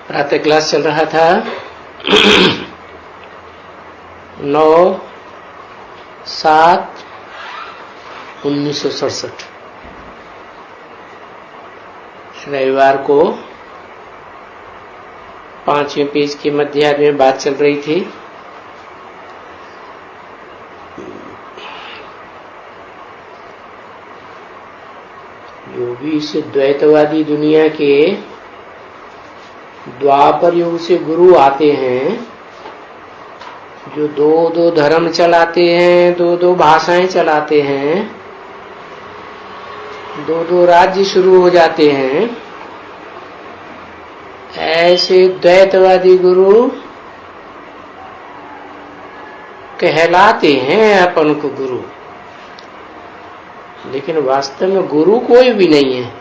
प्रातः क्लास चल रहा था 9/7/1967 रविवार को 5वें पेज के मध्य में बात चल रही थी। जो भी इस द्वैतवादी दुनिया के द्वापर युग से गुरु आते हैं, जो दो धर्म चलाते हैं, दो भाषाएं चलाते हैं, दो राज्य शुरू हो जाते हैं, ऐसे द्वैतवादी गुरु कहलाते हैं अपन को गुरु। लेकिन वास्तव में गुरु कोई भी नहीं है।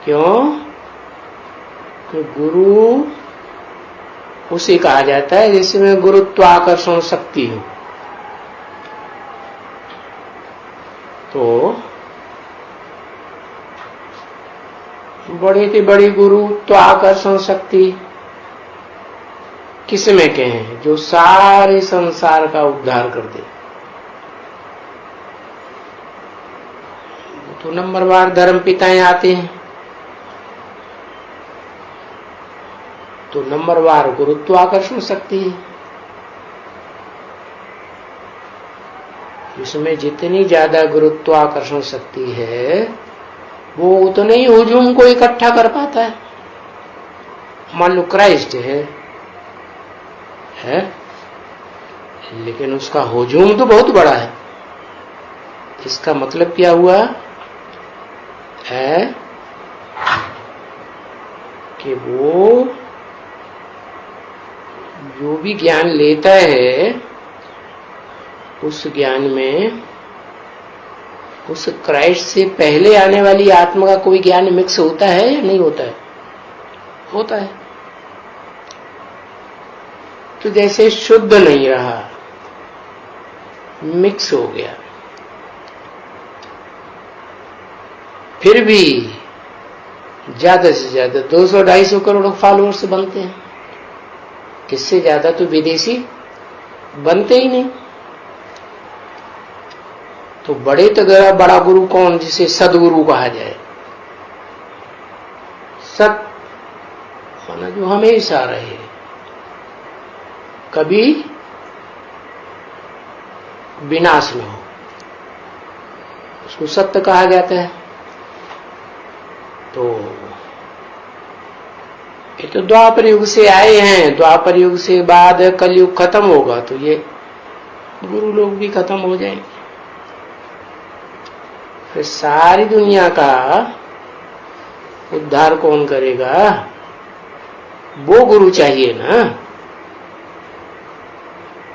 क्यों? तो गुरु उसे कहा जाता है जिसमें गुरुत्वाकर्षण शक्ति हो। तो बड़े से बड़ी गुरुत्वाकर्षण शक्ति किसमें कहें? जो सारे संसार का उद्धार कर दे। तो नंबरवार धर्म पिताएं आते हैं, तो नंबरवार गुरुत्वाकर्षण शक्ति है। इसमें जितनी ज्यादा गुरुत्वाकर्षण शक्ति है, वो उतने ही हुजूम को इकट्ठा कर पाता है। मान लो क्राइस्ट है, लेकिन उसका हुजूम तो बहुत बड़ा है। इसका मतलब क्या हुआ है कि वो जो भी ज्ञान लेता है, उस ज्ञान में उस क्राइस्ट से पहले आने वाली आत्मा का कोई ज्ञान मिक्स होता है या नहीं होता है? होता है। तो जैसे शुद्ध नहीं रहा, मिक्स हो गया। फिर भी ज्यादा से ज्यादा 200-250 करोड़ फॉलोअर्स बनते हैं। इससे ज्यादा तो विदेशी बनते ही नहीं। तो बड़े तो बड़ा गुरु कौन? जिसे सदगुरु कहा जाए। सत माना जो हमेशा रहे, कभी विनाश न हो, उसको सत्य कहा जाता है। तो ये तो द्वापर युग से आए हैं। द्वापर युग से बाद कलयुग खत्म होगा तो ये गुरु लोग भी खत्म हो जाएंगे। फिर सारी दुनिया का उद्धार कौन करेगा? वो गुरु चाहिए ना।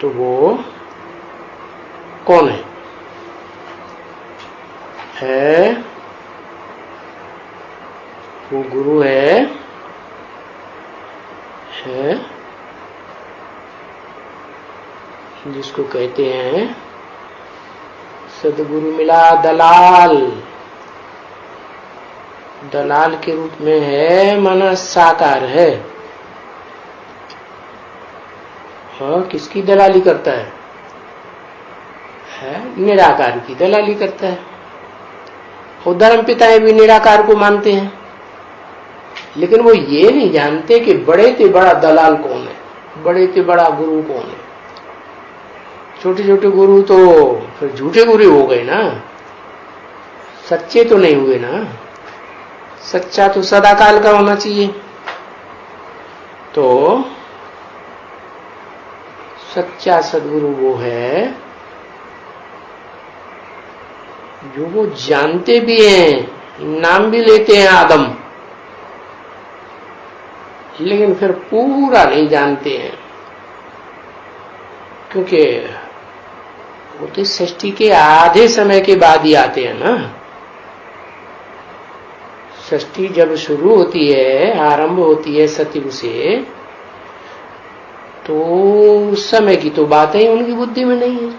तो वो कौन है? वो गुरु है जिसको कहते हैं सदगुरु मिला दलाल। दलाल के रूप में है, माना साकार है। हाँ, किसकी दलाली करता है? निराकार की दलाली करता है। और धर्म पिताएं भी निराकार को मानते हैं, लेकिन वो ये नहीं जानते कि बड़े से बड़ा दलाल कौन है, बड़े से बड़ा गुरु कौन है। छोटे छोटे गुरु तो फिर झूठे गुरु हो गए ना, सच्चे तो नहीं हुए ना। सच्चा तो सदाकाल का होना चाहिए। तो सच्चा सदगुरु वो है जो वो जानते भी हैं, नाम भी लेते हैं आदम, लेकिन फिर पूरा नहीं जानते हैं। क्योंकि वो तो सृष्टि के आधे समय के बाद ही आते हैं ना। सृष्टि जब शुरू होती है, आरंभ होती है सतयुग से, तो उस समय की तो बातें ही उनकी बुद्धि में नहीं है।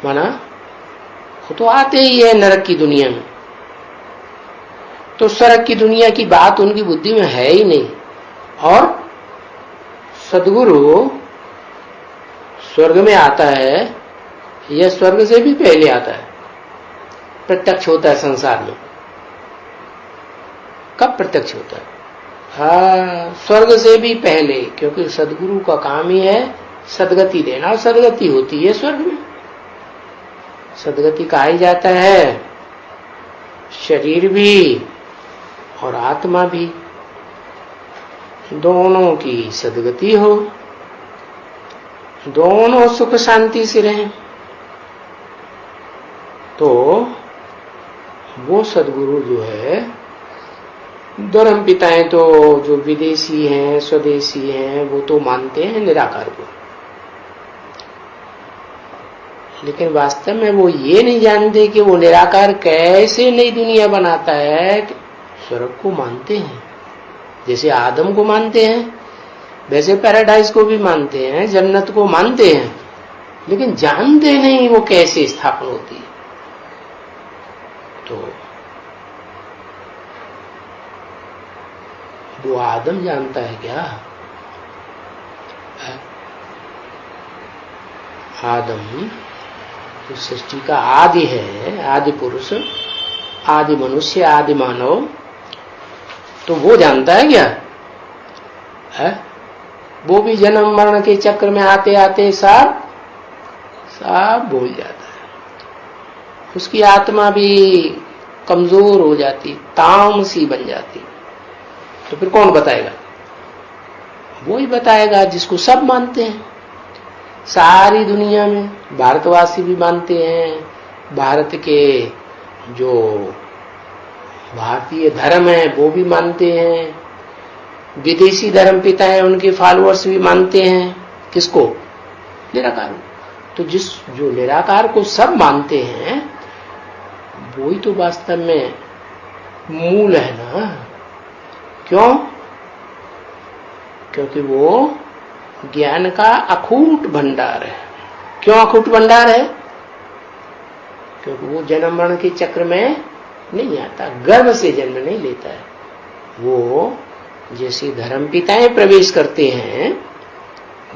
माना वो तो आते ही है नरक की दुनिया में। तो स्वर्ग की दुनिया की बात उनकी बुद्धि में है ही नहीं। और सदगुरु स्वर्ग में आता है या स्वर्ग से भी पहले आता है? प्रत्यक्ष होता है संसार में। कब प्रत्यक्ष होता है? हाँ, स्वर्ग से भी पहले, क्योंकि सदगुरु का काम ही है सदगति देना, और सदगति होती है स्वर्ग में। सदगति कहा ही जाता है शरीर भी और आत्मा भी दोनों की सदगति हो, दोनों सुख शांति से रहें। तो वो सदगुरु जो है, धर्म पिताएं तो जो विदेशी हैं स्वदेशी हैं वो तो मानते हैं निराकार को, लेकिन वास्तव में वो ये नहीं जानते कि वो निराकार कैसे नई दुनिया बनाता है। स्वर्ग को मानते हैं, जैसे आदम को मानते हैं वैसे पैराडाइज को भी मानते हैं, जन्नत को मानते हैं, लेकिन जानते नहीं वो कैसे स्थापन होती है। तो वो आदम जानता है क्या? आदम तो सृष्टि का आदि है, आदि पुरुष, आदि मनुष्य, आदि मानव, तो वो जानता है क्या? है? वो भी जन्म मरण के चक्र में आते आते सब भूल जाता है। उसकी आत्मा भी कमजोर हो जाती, तामसी बन जाती। तो फिर कौन बताएगा? वो ही बताएगा जिसको सब मानते हैं सारी दुनिया में। भारतवासी भी मानते हैं, भारत के जो भारतीय धर्म है वो भी मानते हैं, विदेशी धर्म पिता हैं उनके फॉलोअर्स भी मानते हैं। किसको? निराकार। तो जो निराकार को सब मानते हैं वो ही तो वास्तव में मूल है ना। क्यों? क्योंकि वो ज्ञान का अखूट भंडार है। क्यों अखूट भंडार है? क्योंकि वो जन्म मरण के चक्र में नहीं आता, गर्भ से जन्म नहीं लेता है। वो जैसे धर्म पिताएं प्रवेश करते हैं,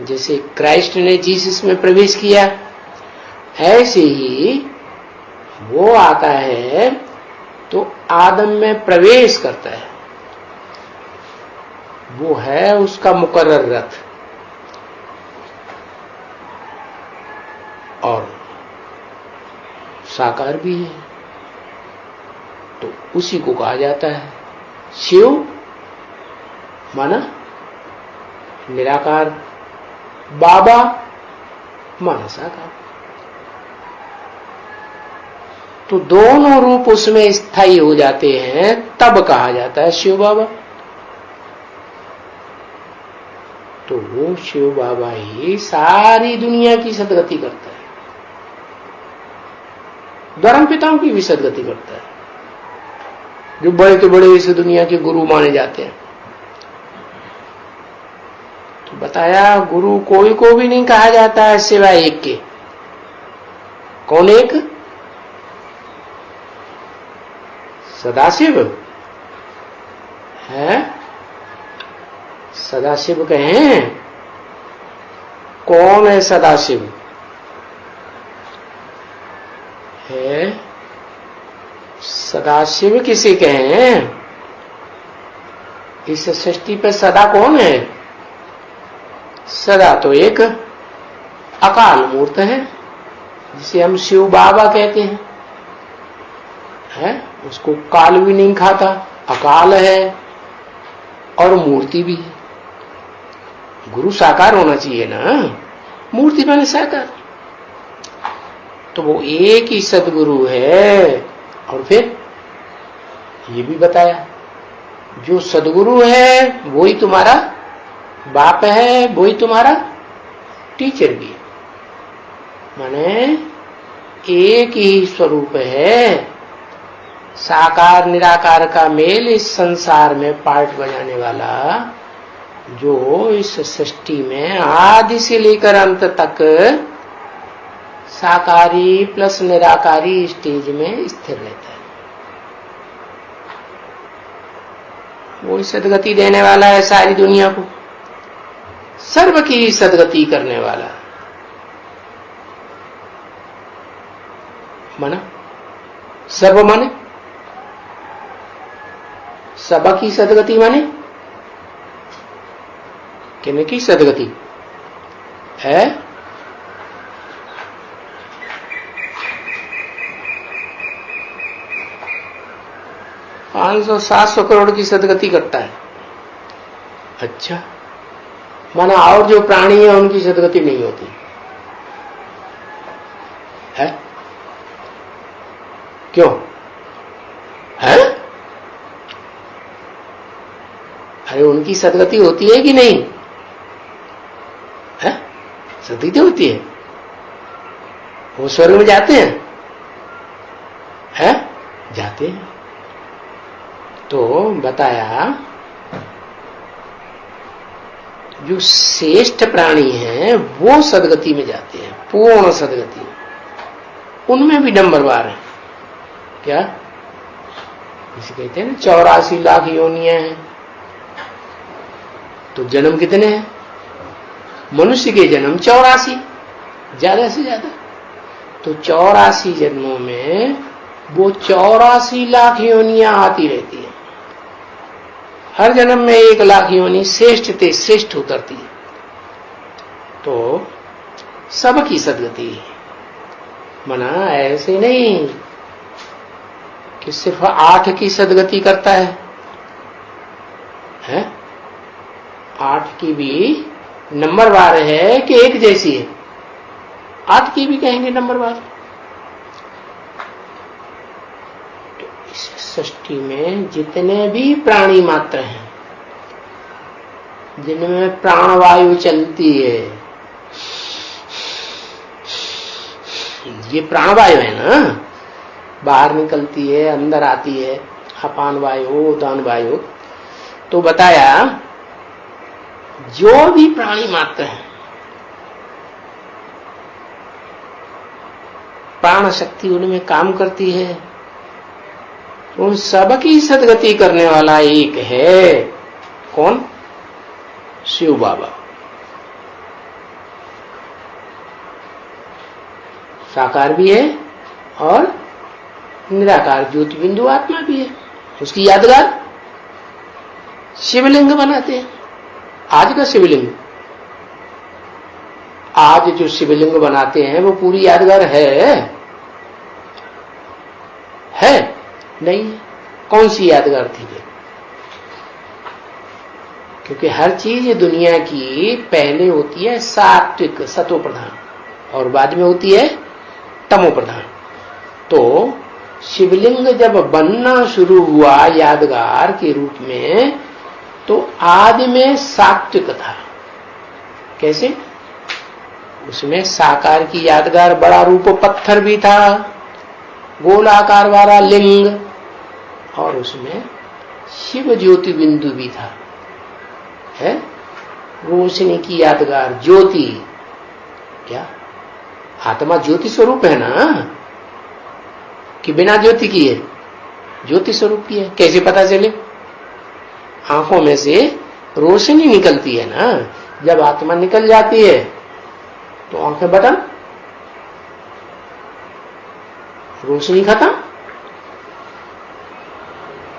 जैसे क्राइस्ट ने जीसस में प्रवेश किया, ऐसे ही वो आता है तो आदम में प्रवेश करता है। वो है उसका मुकर्रर रथ। और साकार भी है, तो उसी को कहा जाता है शिव, माना निराकार, बाबा माना साकार। तो दोनों रूप उसमें स्थायी हो जाते हैं, तब कहा जाता है शिव बाबा। तो वो शिव बाबा ही सारी दुनिया की सदगति करता है, धर्म पिताओं की भी सदगति करता है, जो बड़े तो बड़े इस दुनिया के गुरु माने जाते हैं। तो बताया गुरु कोई को भी नहीं कहा जाता है सिवाय एक के। कौन एक? सदाशिव है। सदाशिव कहें? कौन है सदाशिव? है सदाशिव किसे कहें? इस सृष्टि पे सदा कौन है? सदा तो एक अकाल मूर्त है, जिसे हम शिव बाबा कहते हैं। उसको काल भी नहीं खाता, अकाल है और मूर्ति भी है। गुरु साकार होना चाहिए ना, मूर्ति माने साकार। तो वो एक ही सदगुरु है। और फिर ये भी बताया जो सदगुरु है वो ही तुम्हारा बाप है, वो ही तुम्हारा टीचर भी है। माने एक ही स्वरूप है। साकार निराकार का मेल इस संसार में पार्ट बजाने वाला, जो इस सृष्टि में आदि से लेकर अंत तक साकारी प्लस निराकारी स्टेज में स्थिर रहता है। वो सदगति देने वाला है सारी दुनिया को, सर्व की सदगति करने वाला। माना सर्व माने सब की सदगति माने किन की सदगति है? 500-700 करोड़ की सदगति करता है। अच्छा, माना और जो प्राणी है उनकी सदगति नहीं होती है? क्यों है? अरे उनकी सदगति होती है कि नहीं है? सदगति होती है। वो स्वर्ग में जाते हैं है? जाते हैं। तो बताया जो श्रेष्ठ प्राणी हैं वो सदगति में जाते हैं, पूर्ण सदगति। उनमें भी नंबरवार है। क्या इसे कहते हैं ना 84 लाख योनियां हैं। तो जन्म कितने हैं? मनुष्य के जन्म 84, ज्यादा से ज्यादा। तो 84 जन्मों में वो 84 लाख योनियां आती रहती है। हर जन्म में 1 लाख योनि श्रेष्ठ ते श्रेष्ठ उतरती है। तो सबकी सदगति मना ऐसे नहीं कि सिर्फ 8 की सदगति करता है? 8 की भी नंबरवार है कि एक जैसी है? 8 की भी कहेंगे नंबरवार। तो इस सृष्टि में जितने भी प्राणी मात्र हैं जिनमें प्राणवायु चलती है, ये प्राणवायु है ना, बाहर निकलती है अंदर आती है, अपान वायु उदान वायु। तो बताया जो भी प्राणी मात्र है प्राण शक्ति उनमें काम करती है। उन सबकी सदगति करने वाला एक है। कौन? शिव बाबा। साकार भी है और निराकार ज्योति बिंदु आत्मा भी है। उसकी यादगार शिवलिंग बनाते हैं। आज का शिवलिंग, आज जो शिवलिंग बनाते हैं वो पूरी यादगार है नहीं? कौन सी यादगार थी वे? क्योंकि हर चीज दुनिया की पहले होती है सात्विक सतो प्रधान और बाद में होती है तमो प्रधान। तो शिवलिंग जब बनना शुरू हुआ यादगार के रूप में तो आदि में सात्विक था। कैसे? उसमें साकार की यादगार बड़ा रूप पत्थर भी था, गोलाकार वाला लिंग, और उसमें शिव ज्योति बिंदु भी था। है रोशनी की यादगार ज्योति। क्या आत्मा ज्योति स्वरूप है ना, कि बिना ज्योति की है? ज्योति स्वरूप की है। कैसे पता चले? आंखों में से रोशनी निकलती है ना। जब आत्मा निकल जाती है तो आंखें बटन, रोशनी खत्म।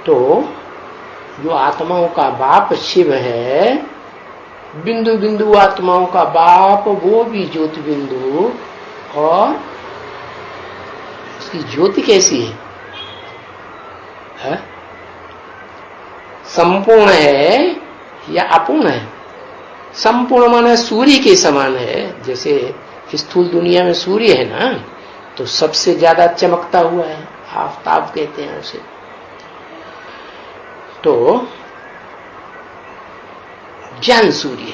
तो जो आत्माओं का बाप शिव है, बिंदु बिंदु आत्माओं का बाप, वो भी ज्योति बिंदु। और उसकी ज्योति कैसी है? संपूर्ण है या अपूर्ण है? संपूर्ण माने सूर्य के समान है। जैसे स्थूल दुनिया में सूर्य है ना, तो सबसे ज्यादा चमकता हुआ है, आफताब कहते हैं उसे। तो ज्ञान सूर्य,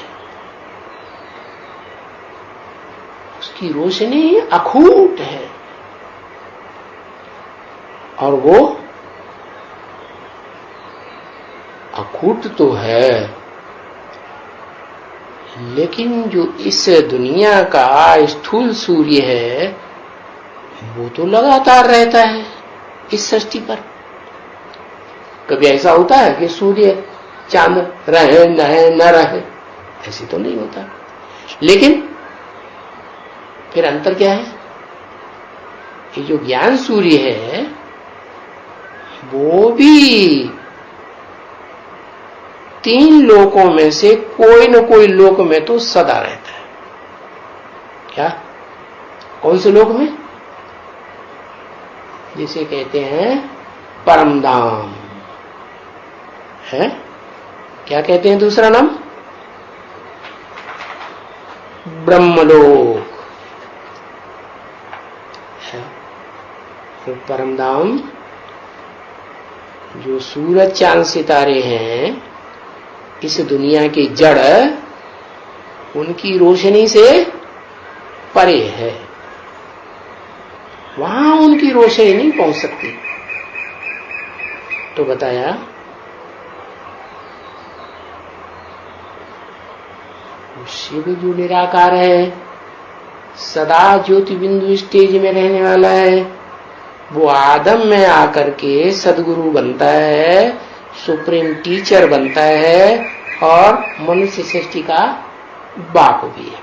उसकी रोशनी अखूट है और वो अखूट तो है, लेकिन जो इस दुनिया का स्थूल सूर्य है वो तो लगातार रहता है इस सृष्टि पर। कभी ऐसा होता है कि सूर्य चांद रहे न रहे, ऐसे तो नहीं होता। लेकिन फिर अंतर क्या है? ये जो ज्ञान सूर्य है वो भी 3 लोकों में से कोई न कोई लोक में तो सदा रहता है। क्या? कौन से लोक में? जिसे कहते हैं परमधाम है। क्या कहते हैं दूसरा नाम? ब्रह्मलोक है। तो परमधाम जो सूरज चांद सितारे हैं, इस दुनिया की जड़ उनकी रोशनी से परे है, वहां उनकी रोशनी नहीं पहुंच सकती। तो बताया शिव जो निराकार है, सदा ज्योति बिंदु स्टेज में रहने वाला है, वो आदम में आकर के सदगुरु बनता है, सुप्रीम टीचर बनता है और मनुष्य सृष्टि का बाप भी है।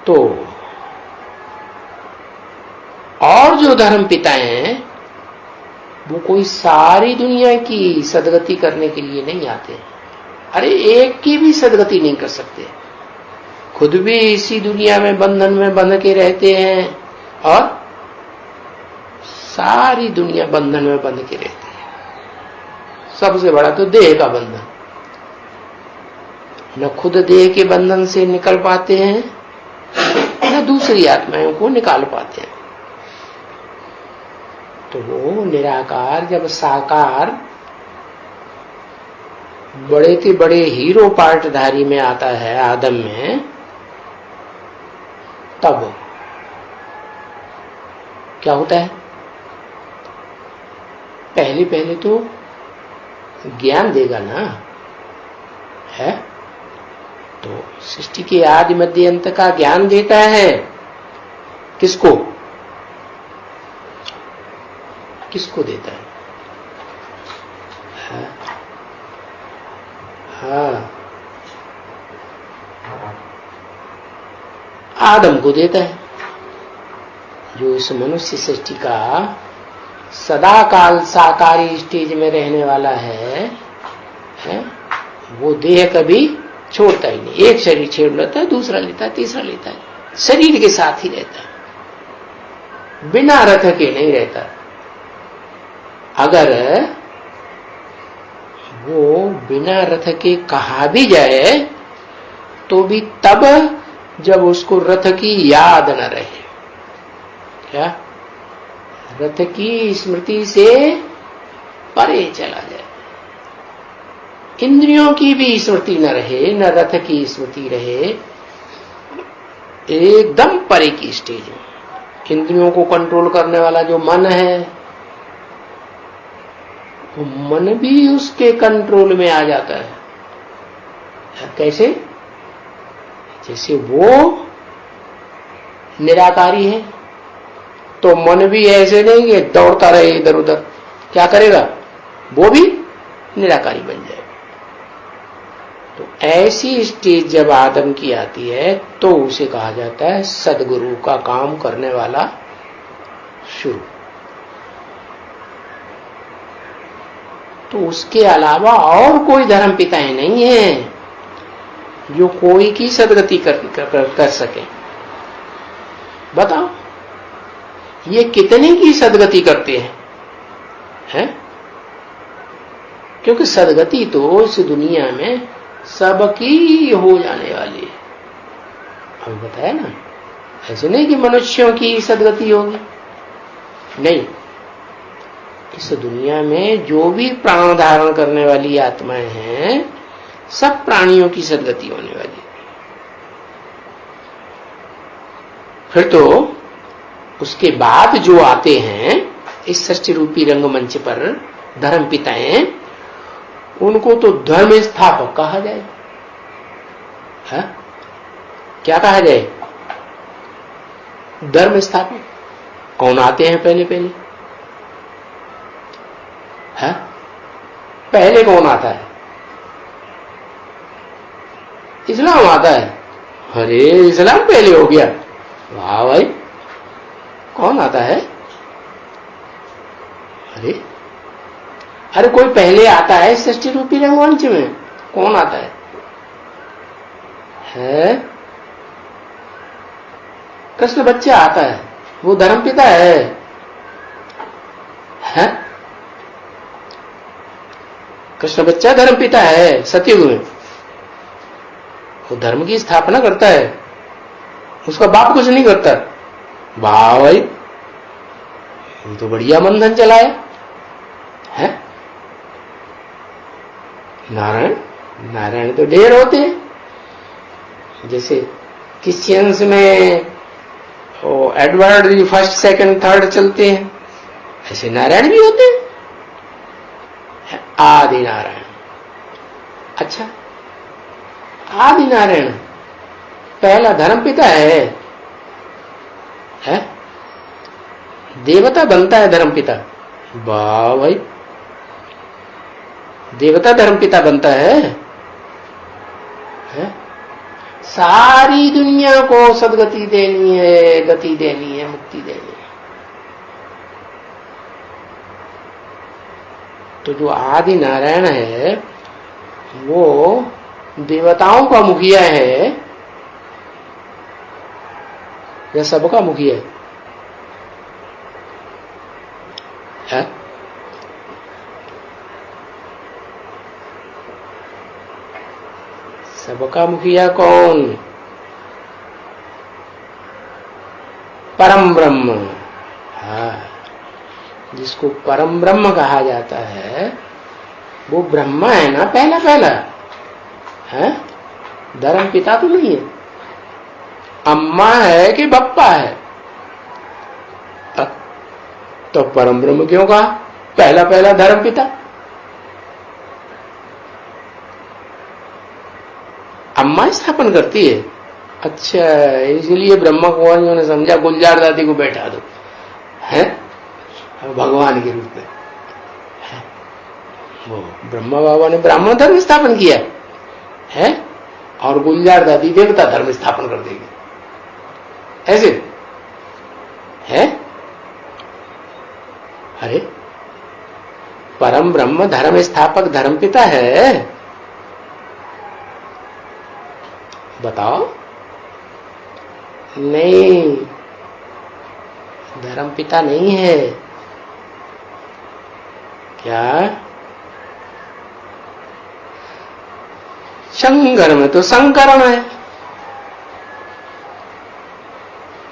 तो और जो धर्म पिता हैं वो कोई सारी दुनिया की सदगति करने के लिए नहीं आते। अरे एक की भी सदगति नहीं कर सकते, खुद भी इसी दुनिया में बंधन में बंध के रहते हैं और सारी दुनिया बंधन में बंध के रहती है। सबसे बड़ा तो देह का बंधन, न खुद देह के बंधन से निकल पाते हैं न दूसरी आत्माओं को निकाल पाते हैं। तो वो निराकार जब साकार बड़े के बड़े हीरो पार्टधारी में आता है आदम में, तब क्या होता है? पहले तो ज्ञान देगा ना, है तो सृष्टि के आदि मध्य अंत का ज्ञान देता है। किसको? किसको देता है? हाँ, आदम को देता है, जो इस मनुष्य सृष्टि का सदा काल साकारी स्टेज में रहने वाला है, वो देह कभी छोड़ता ही नहीं। एक शरीर छेड़ लेता है, दूसरा लेता है, तीसरा लेता है, शरीर के साथ ही रहता है, बिना रथ के नहीं रहता। अगर वो बिना रथ के कहा भी जाए तो भी तब जब उसको रथ की याद न रहे। क्या? रथ की स्मृति से परे चला जाए, इंद्रियों की भी स्मृति न रहे, न रथ की स्मृति रहे, एकदम परे की स्टेज में। इंद्रियों को कंट्रोल करने वाला जो मन है, वो मन भी उसके कंट्रोल में आ जाता है। कैसे? जैसे वो निराकारी है तो मन भी ऐसे नहीं कि दौड़ता रहे इधर उधर, क्या करेगा? वो भी निराकारी बन जाएगा। तो ऐसी स्टेज जब आदम की आती है तो उसे कहा जाता है सदगुरु का काम करने वाला शुरू। तो उसके अलावा और कोई धर्म पिताएं नहीं है जो कोई की सदगति कर सके। बताओ, ये कितने की सदगति करते हैं? क्योंकि सदगति तो इस दुनिया में सबकी हो जाने वाली है। अभी बताया ना, ऐसे नहीं कि मनुष्यों की सदगति होगी, नहीं। इस दुनिया में जो भी प्राण धारण करने वाली आत्माएं हैं, सब प्राणियों की सदगति होने वाली है। फिर तो उसके बाद जो आते हैं इस सृष्टि रूपी रंगमंच पर धर्म पिताएं, उनको तो धर्म स्थापक कहा जाए। है? क्या कहा जाए? धर्म स्थापक। कौन आते हैं पहले? है? पहले कौन आता है? इस्लाम आता है। अरे इस्लाम पहले हो गया, वाह भाई, कौन आता है? अरे अरे कोई पहले आता है सृष्टि रूपी रंगमंच में? कौन आता है? कृष्ण बच्चा आता है, वो धर्मपिता है? कृष्ण बच्चा धर्मपिता है सतयुग में। वो धर्म की स्थापना करता है, उसका बाप कुछ नहीं करता। वाह भाई, वो तो बढ़िया बंधन चलाया है। नारायण नारायण तो ढेर होते हैं। जैसे क्रिश्चियंस में एडवर्ड फर्स्ट सेकंड थर्ड चलते हैं, ऐसे नारायण भी होते हैं, आदि नारायण। अच्छा, आदि नारायण पहला धर्मपिता है? देवता बनता है धर्मपिता? वाह भाई, देवता धर्मपिता बनता है? सारी दुनिया को सदगति देनी है, गति देनी है, मुक्ति देनी है। तो जो आदि नारायण है वो देवताओं का मुखिया है या सबका मुखिया है? सबका मुखिया कौन? परम ब्रह्म। हाँ, जिसको परम ब्रह्म कहा जाता है वो ब्रह्मा है ना, पहला पहला है। धर्म पिता तो नहीं है। अम्मा है कि बप्पा है? तो परम ब्रह्म क्यों कहा? पहला पहला धर्म पिता। अम्मा स्थापन करती है। अच्छा, इसलिए ब्रह्मा कुमारियों ने समझा गुलजार दादी को बैठा दो है भगवान के रूप में। वो ब्रह्मा बाबा ने ब्राह्मण धर्म स्थापन किया है और गुलजार दादी देवता धर्म स्थापन कर देगी, ऐसे है। अरे परम ब्रह्म धर्म स्थापक धर्म पिता है, बताओ। नहीं, धर्म पिता नहीं है। क्या? शंकर में तो संकरण है।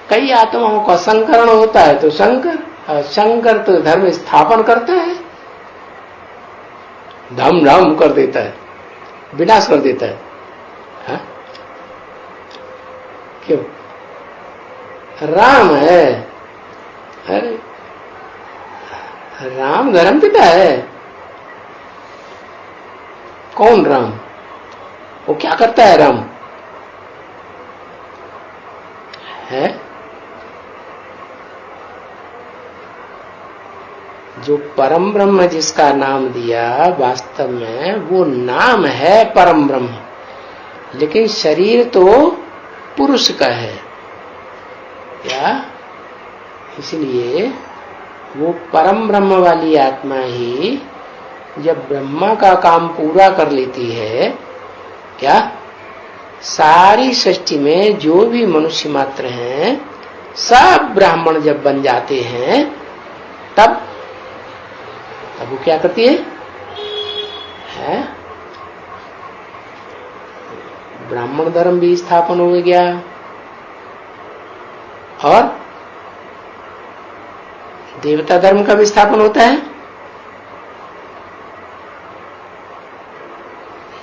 कई आत्माओं का संकरण होता है तो शंकर तो धर्म स्थापन करता है, धम धम कर देता है, विनाश कर देता है। हा? क्यों? राम है। अरे राम धर्म पिता है। कौन राम? वो क्या करता है राम? है जो परम ब्रह्म जिसका नाम दिया, वास्तव में वो नाम है परम ब्रह्म, लेकिन शरीर तो पुरुष का है। क्या? इसलिए वो परम ब्रह्म वाली आत्मा ही जब ब्रह्मा का काम पूरा कर लेती है, क्या सारी सृष्टि में जो भी मनुष्य मात्र हैं सब ब्राह्मण जब बन जाते हैं, तब वो क्या करती है? ब्राह्मण धर्म भी स्थापन हो गया और देवता धर्म का भी स्थापन होता है।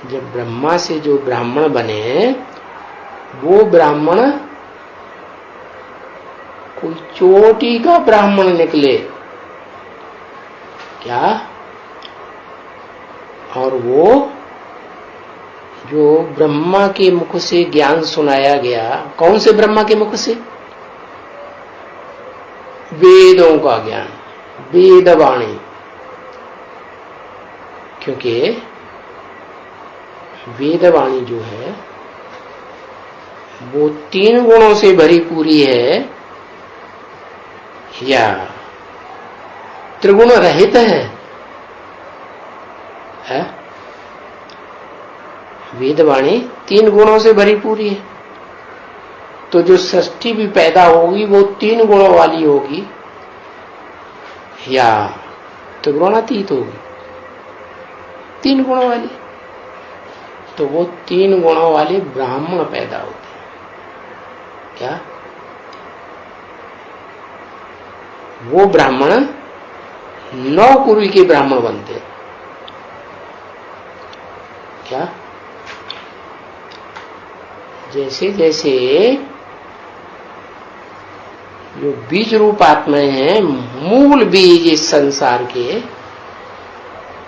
जब ब्रह्मा से जो ब्राह्मण बने, वो ब्राह्मण कोई चोटी का ब्राह्मण निकले, क्या? और वो जो ब्रह्मा के मुख से ज्ञान सुनाया गया, कौन से ब्रह्मा के मुख से? वेदों का ज्ञान, वेदवाणी। क्योंकि वेदवाणी जो है वो 3 गुणों से भरी पूरी है या त्रिगुण रहित है? वेदवाणी 3 गुणों से भरी पूरी है, तो जो षष्ठी भी पैदा होगी वो 3 गुणों वाली होगी या त्रिगुणातीत होगी? 3 गुणों वाली। तो वो 3 गुणों वाले ब्राह्मण पैदा होते हैं। क्या? वो ब्राह्मण 9 कुल के ब्राह्मण बनते हैं। क्या? जैसे जैसे जो बीज रूप आत्माएं हैं, मूल बीज इस संसार के,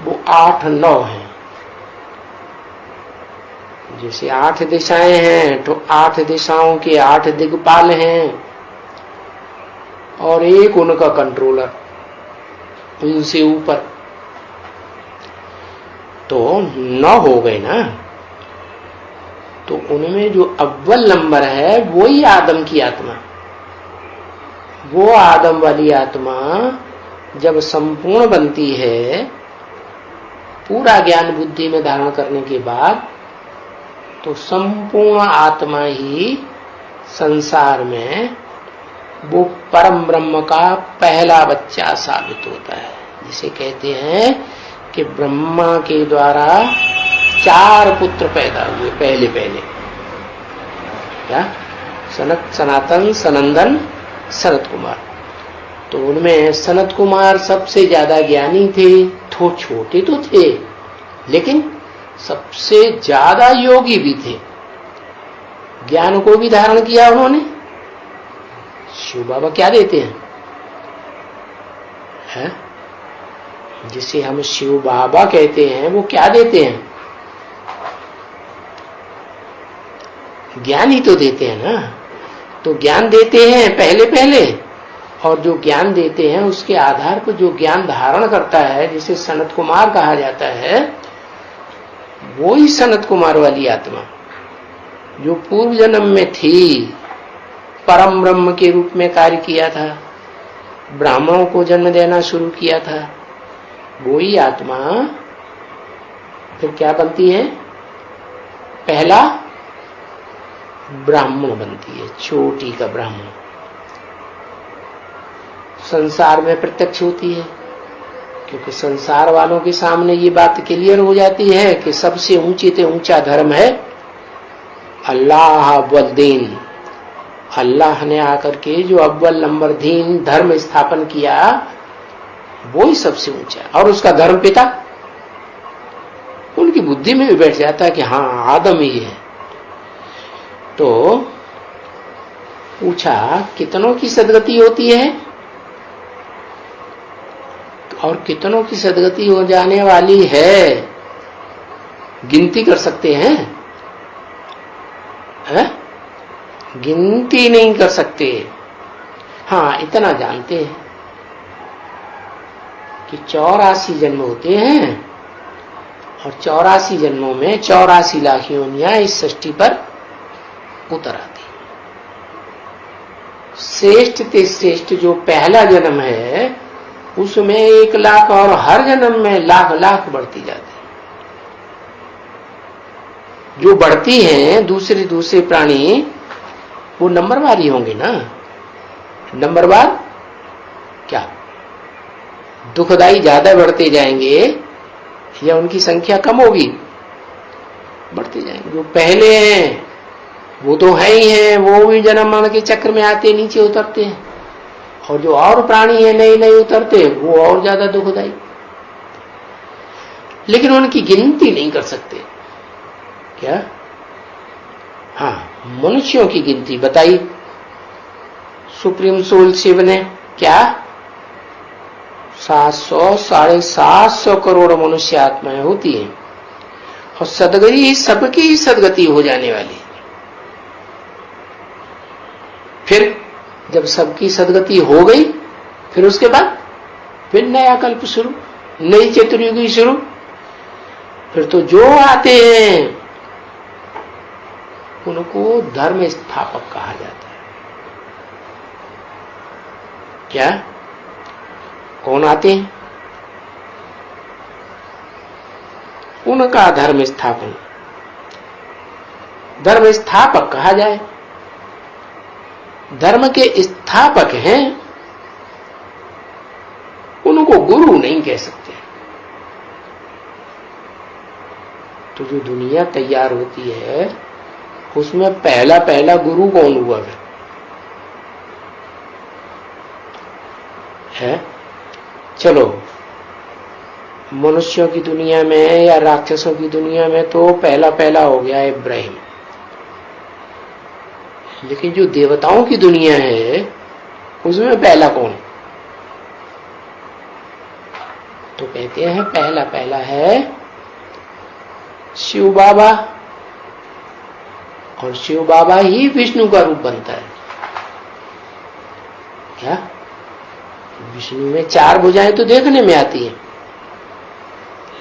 वो 8-9 हैं। जैसे 8 दिशाएं हैं तो 8 दिशाओं के 8 दिग्पाल हैं और एक उनका कंट्रोलर उनसे ऊपर, तो 9 हो गए ना। तो उनमें जो अव्वल नंबर है वही आदम की आत्मा। वो आदम वाली आत्मा जब संपूर्ण बनती है, पूरा ज्ञान बुद्धि में धारण करने के बाद, तो संपूर्ण आत्मा ही संसार में वो परम ब्रह्म का पहला बच्चा साबित होता है। जिसे कहते हैं कि ब्रह्मा के द्वारा 4 पुत्र पैदा हुए पहले। क्या? सनत, सनातन, सनंदन, सनत कुमार। तो उनमें सनत कुमार सबसे ज्यादा ज्ञानी थे। तो छोटे तो थे लेकिन सबसे ज्यादा योगी भी थे। ज्ञान को भी धारण किया उन्होंने। शिव बाबा क्या देते हैं? जिसे हम शिव बाबा कहते हैं, वो क्या देते हैं? ज्ञान ही तो देते हैं ना। तो ज्ञान देते हैं पहले, और जो ज्ञान देते हैं उसके आधार पर जो ज्ञान धारण करता है, जिसे सनत कुमार कहा जाता है, वो ही सनत कुमार वाली आत्मा जो पूर्व जन्म में थी, परम ब्रह्म के रूप में कार्य किया था, ब्राह्मणों को जन्म देना शुरू किया था, वो ही आत्मा फिर क्या बनती है? पहला ब्राह्मण बनती है, चोटी का ब्राह्मण। संसार में प्रत्यक्ष होती है, क्योंकि संसार वालों के सामने ये बात क्लियर हो जाती है कि सबसे ऊंचे से ऊंचा धर्म है अल्लाह अव्वल दीन। अल्लाह ने आकर के जो अव्वल नंबर दीन धर्म स्थापन किया, वो ही सबसे ऊंचा। और उसका धर्म पिता उनकी बुद्धि में भी बैठ जाता है कि हाँ, आदम ही है। तो पूछा कितनों की सदगति होती है और कितनों की सदगति हो जाने वाली है, गिनती कर सकते हैं? गिनती नहीं कर सकते। हाँ, इतना जानते हैं कि 84 जन्म होते हैं और 84 जन्मों में 84 लाख योनियां इस सृष्टि पर उतर आती। श्रेष्ठ ते श्रेष्ठ जो पहला जन्म है, उसमें 1 लाख और हर जन्म में लाख लाख बढ़ती जाती। जो बढ़ती हैं दूसरे प्राणी, वो नंबरवार ही होंगे ना। नंबरवार क्या? दुखदाई ज्यादा बढ़ते जाएंगे या उनकी संख्या कम होगी? बढ़ते जाएंगे। जो पहले हैं वो तो है ही हैं, वो भी जन्म मरण के चक्र में आते नीचे उतरते हैं, और जो और प्राणी है नए उतरते, वो और ज्यादा दुखदाई। लेकिन उनकी गिनती नहीं कर सकते। क्या? हाँ, मनुष्यों की गिनती बताई सुप्रीम सोल शिव ने। क्या? 700-750 करोड़ मनुष्य आत्माएं होती हैं और सदगति सबकी ही सदगति हो जाने वाली। फिर जब सबकी सदगति हो गई, फिर उसके बाद फिर नया कल्प शुरू, नई चतुर्युगी शुरू। फिर तो जो आते हैं उनको धर्म स्थापक कहा जाता है। क्या? कौन आते हैं? उनका धर्म स्थापन, धर्म स्थापक कहा जाए। धर्म के स्थापक हैं, उनको गुरु नहीं कह सकते। तो जो दुनिया तैयार होती है उसमें पहला पहला गुरु कौन हुआ है? चलो, मनुष्यों की दुनिया में या राक्षसों की दुनिया में तो पहला पहला हो गया इब्राहिम, लेकिन जो देवताओं की दुनिया है उसमें पहला कौन? तो कहते हैं पहला पहला है शिव बाबा, और शिव बाबा ही विष्णु का रूप बनता है। क्या? विष्णु में 4 भुजाएं तो देखने में आती हैं,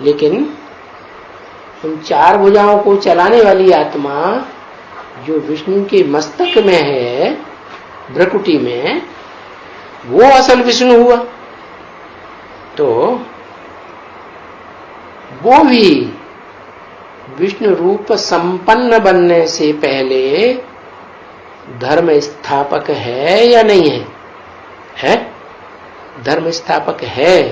लेकिन उन 4 भुजाओं को चलाने वाली आत्मा जो विष्णु के मस्तक में है, भ्रकुटी में, वो असल विष्णु हुआ। तो वो भी विष्णु रूप संपन्न बनने से पहले धर्म स्थापक है या नहीं है? है? धर्म स्थापक है,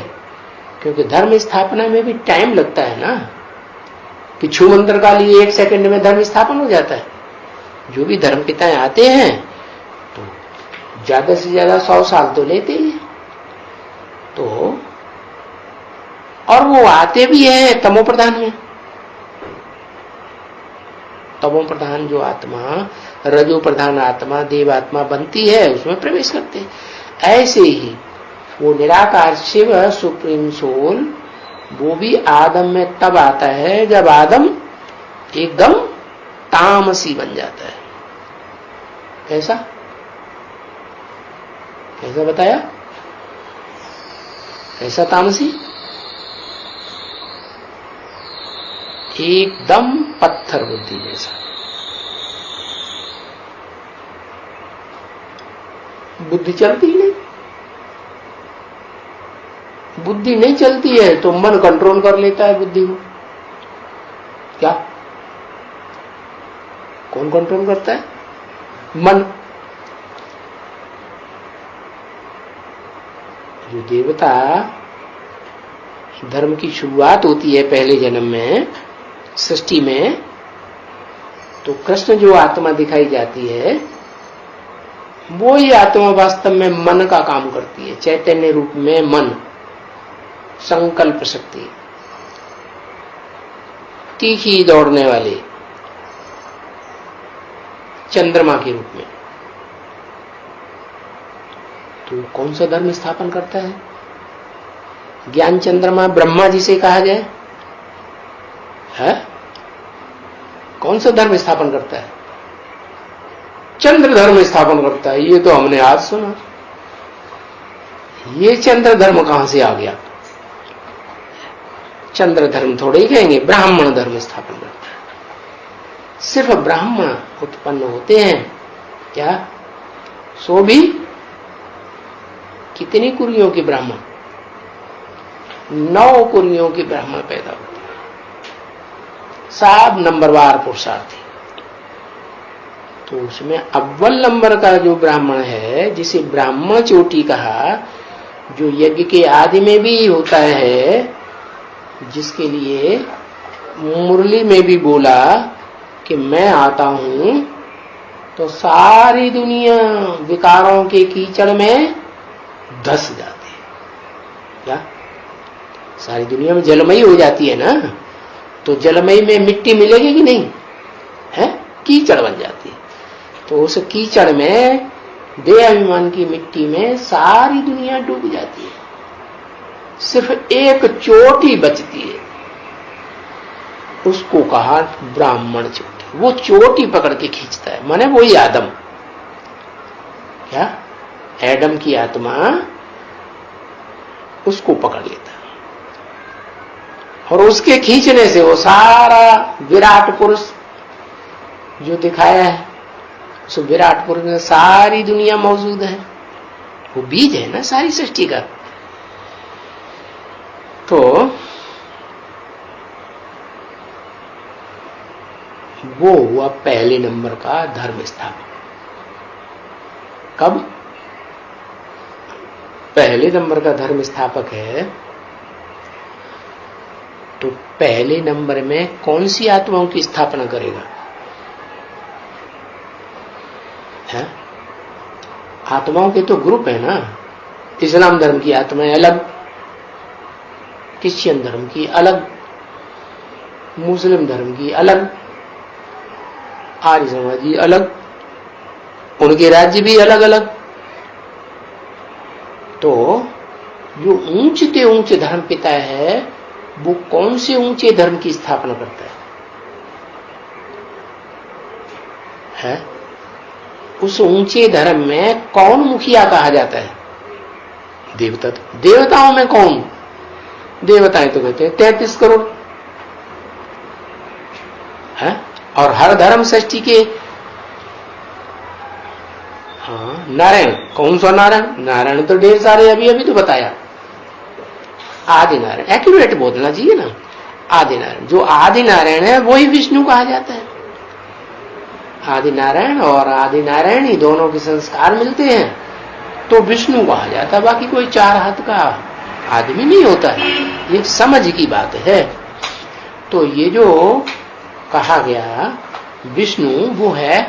क्योंकि धर्म स्थापना में भी टाइम लगता है ना, कि छू मंत्र का लिए 1 सेकंड में धर्म स्थापन हो जाता है। जो भी धर्म पिताएं आते हैं तो ज्यादा से ज्यादा 100 साल तो लेते ही हैं। तो और वो आते भी हैं तमो प्रधान में। तमो प्रधान जो आत्मा, रजो प्रधान आत्मा, देव आत्मा बनती है, उसमें प्रवेश करते हैं। ऐसे ही वो निराकार शिव सुप्रीम सोल, वो भी आदम में तब आता है जब आदम एकदम तामसी बन जाता है। कैसा? कैसा बताया? कैसा तामसी? एकदम पत्थर बुद्धि जैसा। बुद्धि चलती नहीं, बुद्धि नहीं चलती है तो मन कंट्रोल कर लेता है बुद्धि को। क्या? कौन कंट्रोल करता है? मन। जो देवता धर्म की शुरुआत होती है पहले जन्म में, सृष्टि में, तो कृष्ण जो आत्मा दिखाई जाती है वो ही आत्मा वास्तव में मन का काम करती है। चैतन्य रूप में मन, संकल्प शक्ति, तीखी दौड़ने वाले चंद्रमा के रूप में। तो कौन सा धर्म स्थापन करता है? ज्ञान चंद्रमा ब्रह्मा जी से कहा जाए है? कौन सा धर्म स्थापन करता है? चंद्र धर्म स्थापन करता है। ये तो हमने आज सुना। ये चंद्र धर्म कहां से आ गया? चंद्र धर्म थोड़े ही कहेंगे, ब्राह्मण धर्म स्थापन करता है। सिर्फ ब्राह्मण उत्पन्न होते हैं क्या? सो भी कितनी कुरियों के ब्राह्मण? 9 कुरियों के ब्राह्मण पैदा होते हैं, सब नंबरवार पुरुषार्थी। तो उसमें अव्वल नंबर का जो ब्राह्मण है, जिसे ब्राह्मण चोटी कहा, जो यज्ञ के आदि में भी होता है, जिसके लिए मुरली में भी बोला कि मैं आता हूं, तो सारी दुनिया विकारों के कीचड़ में धस जाती है। क्या? सारी दुनिया में जलमयी हो जाती है ना, तो जलमयी में मिट्टी मिलेगी कि नहीं है? कीचड़ बन जाती है। तो उस कीचड़ में, देह अभिमान की मिट्टी में सारी दुनिया डूब जाती है। सिर्फ एक चोटी बचती है, उसको कहा ब्राह्मण चोटी। वो चोटी पकड़ के खींचता है, माने वही आदम। क्या? एडम की आत्मा उसको पकड़ लेता है। और उसके खींचने से वो सारा विराट पुरुष जो दिखाया है, उस विराट पुरुष में सारी दुनिया मौजूद है। वो बीज है ना सारी सृष्टि का। तो वो हुआ पहले नंबर का धर्म स्थापक। कब पहले नंबर का धर्म स्थापक है? तो पहले नंबर में कौन सी आत्माओं की स्थापना करेगा? है? आत्माओं के तो ग्रुप है ना। इस्लाम धर्म की आत्माएं अलग, क्रिश्चियन धर्म की अलग, मुस्लिम धर्म की अलग, आर्य समाजी अलग, उनके राज्य भी अलग अलग। तो जो ऊंचे ऊंचे धर्म पिता है वो कौन से ऊंचे धर्म की स्थापना करता है? उस ऊंचे धर्म में कौन मुखिया कहा जाता है? देवता। देवताओं में कौन? देवताएं तो कहते हैं 33 करोड़ है। और हर धर्म सृष्टि के नारायण, कौन सा नारायण? नारायण तो ढेर सारे, अभी अभी तो बताया। आदि नारायण, एक्यूरेट बोलना चाहिए ना। आदि नारायण, जो आदि नारायण है वही विष्णु कहा जाता है। आदि नारायण और आदि नारायणी दोनों के संस्कार मिलते हैं तो विष्णु कहा जाता है। बाकी कोई चार हाथ का आदमी नहीं होता है। ये समझ की बात है। तो ये जो कहा गया विष्णु, वो है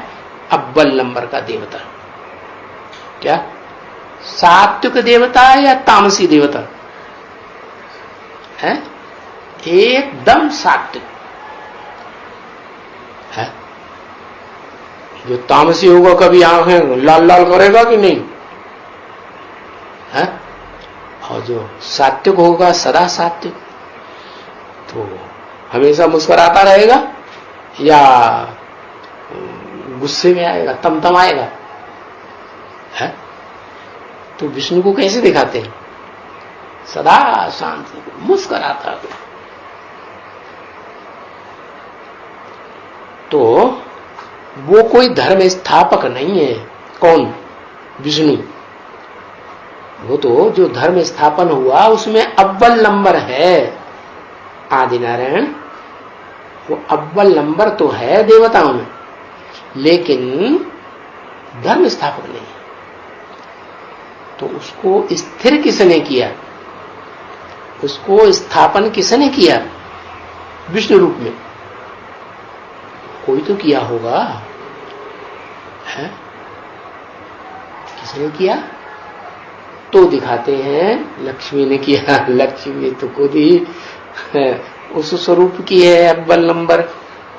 अव्वल नंबर का देवता। क्या सात्विक देवता या तामसी देवता है? एकदम सात्विक है। जो तामसी होगा कभी आंखें लाल लाल करेगा कि नहीं है? और जो सात्विक होगा सदा सात्विक, तो हमेशा मुस्कुराता रहेगा या गुस्से में आएगा, तमतमाएगा है? तो विष्णु को कैसे दिखाते हैं? सदा शांत मुस्कुराता। तो वो कोई धर्म स्थापक नहीं है। कौन? विष्णु। वो तो जो धर्म स्थापन हुआ उसमें अव्वल नंबर है आदि नारायण। वो अव्वल नंबर तो है देवताओं में, लेकिन धर्म स्थापक नहीं है। तो उसको स्थिर किसने किया? उसको स्थापन किसने किया? विष्णु रूप में कोई तो किया होगा है? किसने किया? तो दिखाते हैं लक्ष्मी ने किया। लक्ष्मी तो खुद ही उस स्वरूप की है अव्वल नंबर।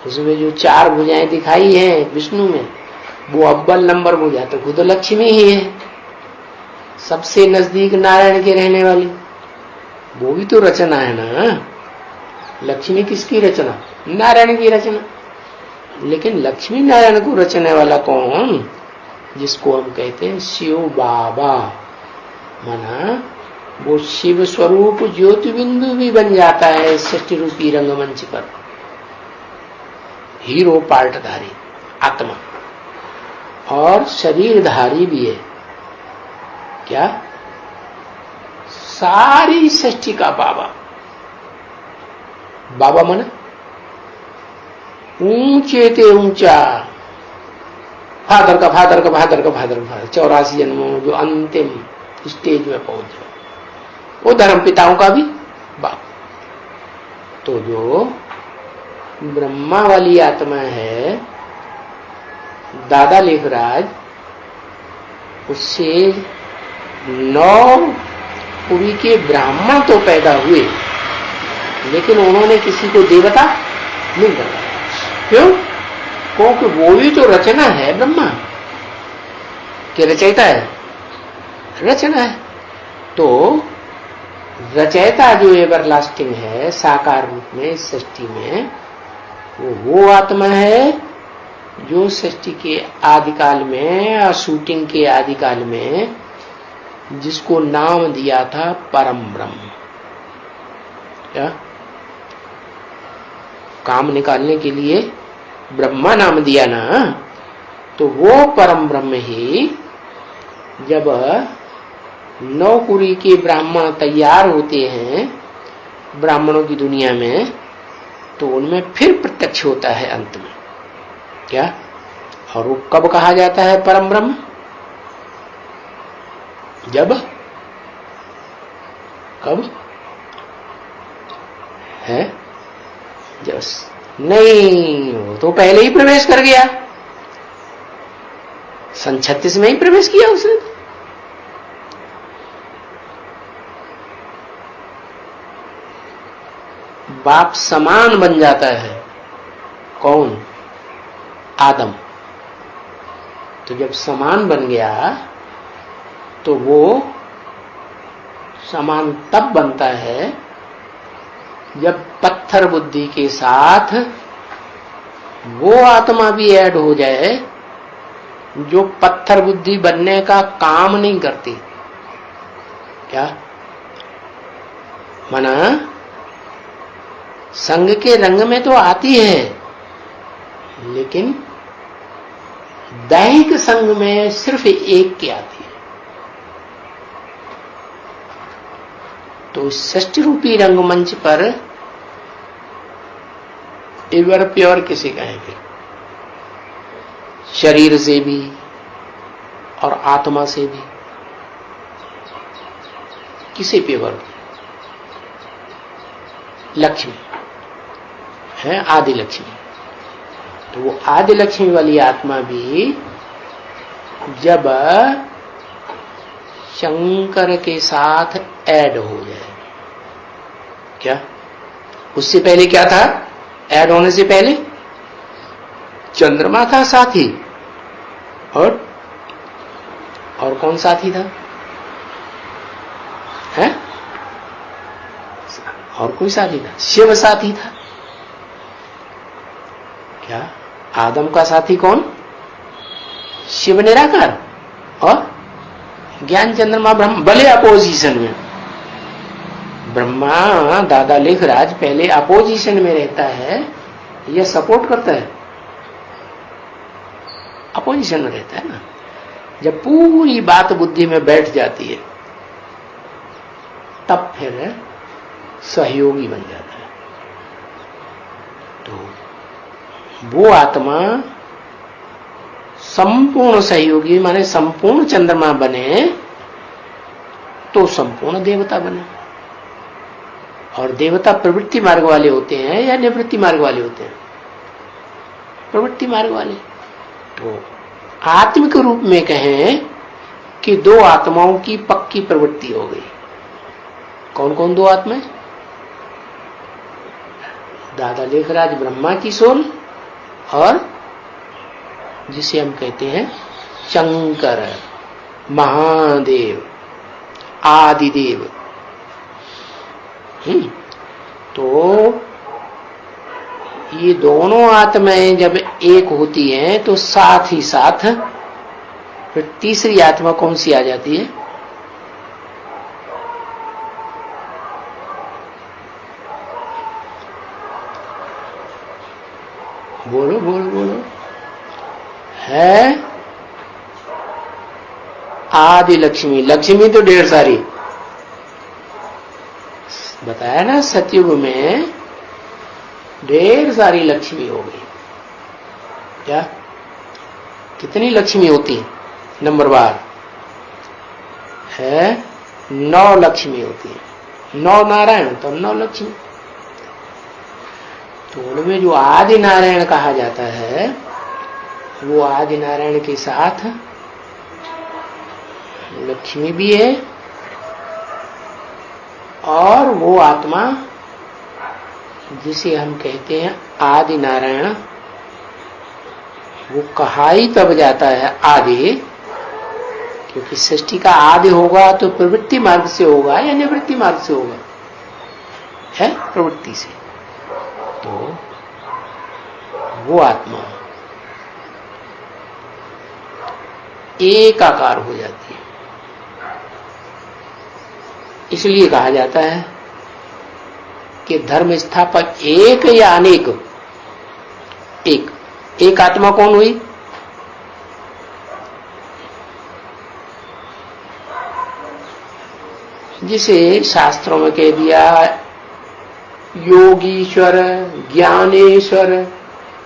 उसमें जो चार भुजाएं दिखाई है विष्णु में, वो अव्वल नंबर भुजा तो खुद लक्ष्मी ही है। सबसे नजदीक नारायण के रहने वाली, वो भी तो रचना है ना। लक्ष्मी किसकी रचना? नारायण की रचना। लेकिन लक्ष्मी नारायण को रचने वाला कौन? जिसको हम कहते हैं शिव बाबा। माना वो शिव स्वरूप ज्योति बिंदु भी बन जाता है सृष्टि रूपी रंगमंच पर। हीरो पार्टधारी आत्मा और शरीरधारी भी है। क्या? सारी सृष्टि का बाबा। बाबा माना ऊंचे ते ऊंचा, फादर का फादर का फादर का फादर का फादर, 84 जन्मों जो अंतिम स्टेज में पहुंच जाए, वो धर्म पिताओं का भी बाप। तो जो ब्रह्मा वाली आत्मा है दादा लेखराज, उससे 9 पुरी के ब्राह्मण तो पैदा हुए, लेकिन उन्होंने किसी को देवता नहीं बनाया। क्यों? क्योंकि वो भी तो रचना है ब्रह्मा के। रचयिता है, रचना है। तो रचयिता जो एवरलास्टिंग है साकार रूप में इस सृष्टि में, वो आत्मा है जो सृष्टि के आदिकाल में और शूटिंग के आदिकाल में जिसको नाम दिया था परम ब्रह्म। क्या? काम निकालने के लिए ब्रह्मा नाम दिया ना, तो वो परम ब्रह्म ही जब नौकुरी के ब्राह्मण तैयार होते हैं ब्राह्मणों की दुनिया में, तो उनमें फिर प्रत्यक्ष होता है अंत में। क्या? और वो कब कहा जाता है परम ब्रह्म? जब कब है? जब नहीं, वो तो पहले ही प्रवेश कर गया, सन 36 में ही प्रवेश किया उसने। बाप समान बन जाता है। कौन? आदम। तो जब समान बन गया तो वो समान तब बनता है जब पत्थर बुद्धि के साथ वो आत्मा भी ऐड हो जाए जो पत्थर बुद्धि बनने का काम नहीं करती। क्या? माना संग के रंग में तो आती है, लेकिन दैहिक संग में सिर्फ एक की आती है। तो षष्ठ रूपी रंगमंच पर एवर प्योर किसे कहेंगे? शरीर से भी और आत्मा से भी। किसे प्योर? लक्ष्मी है, आदि लक्ष्मी। तो वो आदि लक्ष्मी वाली आत्मा भी जब शंकर के साथ ऐड हो जाए। क्या? उससे पहले क्या था? ऐड होने से पहले चंद्रमा था साथी, और कौन साथी था? है? और कोई साथी था? शिव साथी था। क्या? आदम का साथी कौन? शिव निराकार और ज्ञान चंद्रमा ब्रह्म, भले अपोजिशन में। ब्रह्मा दादा लेखराज पहले अपोजिशन में रहता है या सपोर्ट करता है? अपोजिशन में रहता है ना। जब पूरी बात बुद्धि में बैठ जाती है तब फिर सहयोगी बन जाता है। तो वो आत्मा संपूर्ण सहयोगी माने संपूर्ण चंद्रमा बने तो संपूर्ण देवता बने। और देवता प्रवृत्ति मार्ग वाले होते हैं या निवृत्ति मार्ग वाले होते हैं? प्रवृत्ति मार्ग वाले। तो आत्मिक रूप में कहें कि दो आत्माओं की पक्की प्रवृत्ति हो गई। कौन कौन दो आत्माएं? दादा लेखराज ब्रह्मा की सोल और जिसे हम कहते हैं शंकर, महादेव, आदिदेव। तो ये दोनों आत्माएं जब एक होती हैं तो साथ ही साथ फिर तीसरी आत्मा कौन सी आ जाती है? बोलो बोलो बोलो। है आदि लक्ष्मी। लक्ष्मी तो ढेर सारी बताया ना, सतयुग में ढेर सारी लक्ष्मी हो गई। क्या? कितनी लक्ष्मी होती है? नंबरवार है 9 लक्ष्मी होती है। 9 नारायण तो 9 लक्ष्मी। तो उनमें जो आदि नारायण कहा जाता है वो आदि नारायण के साथ लक्ष्मी भी है, और वो आत्मा जिसे हम कहते हैं आदि नारायण, वो कहा ही तब जाता है आदि, क्योंकि सृष्टि का आदि होगा तो प्रवृत्ति मार्ग से होगा या निवृत्ति मार्ग से होगा? है प्रवृत्ति से। तो वो आत्मा एक आकार हो जाती है। इसलिए कहा जाता है कि धर्म स्थापक एक या अनेक? एक आत्मा कौन हुई? जिसे शास्त्रों में कह दिया योगीश्वर, ज्ञानेश्वर,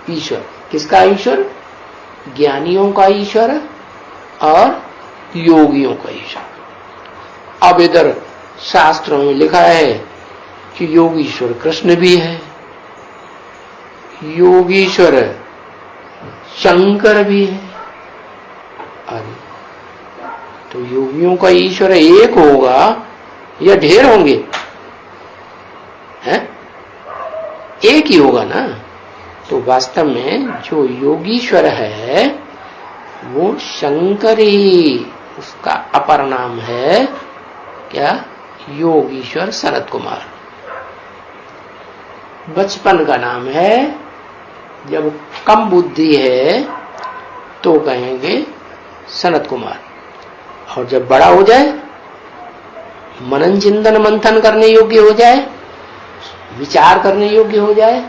ईश्वर। किसका ईश्वर? ज्ञानियों का ईश्वर और योगियों का ईश्वर। अब इधर शास्त्रों में लिखा है कि योगीश्वर कृष्ण भी है, योगीश्वर शंकर भी है। अरे तो योगियों का ईश्वर एक होगा या ढेर होंगे? हैं? एक ही होगा ना। तो वास्तव में जो योगीश्वर है वो शंकर ही, उसका अपर नाम है क्या? योगीश्वर सनत कुमार। बचपन का नाम है, जब कम बुद्धि है तो कहेंगे सनत कुमार, और जब बड़ा हो जाए, मनन चिंतन मंथन करने योग्य हो जाए, विचार करने योग्य हो जाए,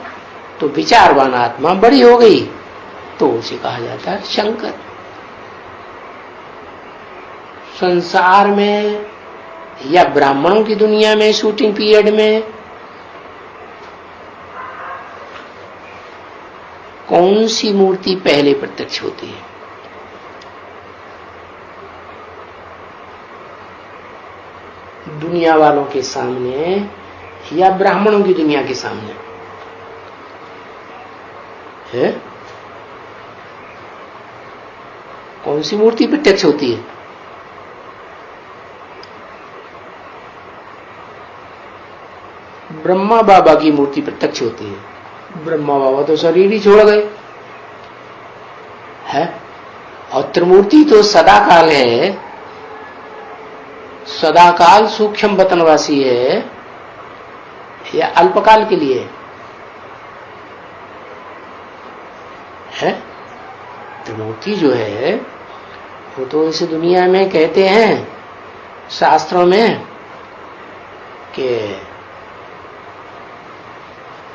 तो विचारवान आत्मा बड़ी हो गई तो उसे कहा जाता है शंकर। संसार में या ब्राह्मणों की दुनिया में शूटिंग पीरियड में कौन सी मूर्ति पहले प्रत्यक्ष होती है? दुनिया वालों के सामने या ब्राह्मणों की दुनिया के सामने है? कौन सी मूर्ति प्रत्यक्ष होती है? ब्रह्मा बाबा की मूर्ति प्रत्यक्ष होती है। ब्रह्मा बाबा तो शरीर ही छोड़ गए है, और त्रिमूर्ति तो सदाकाल है, सदाकाल सूक्ष्म वतनवासी है या अल्पकाल के लिए है? त्रिमूर्ति जो है वो तो इस दुनिया में कहते हैं शास्त्रों में कि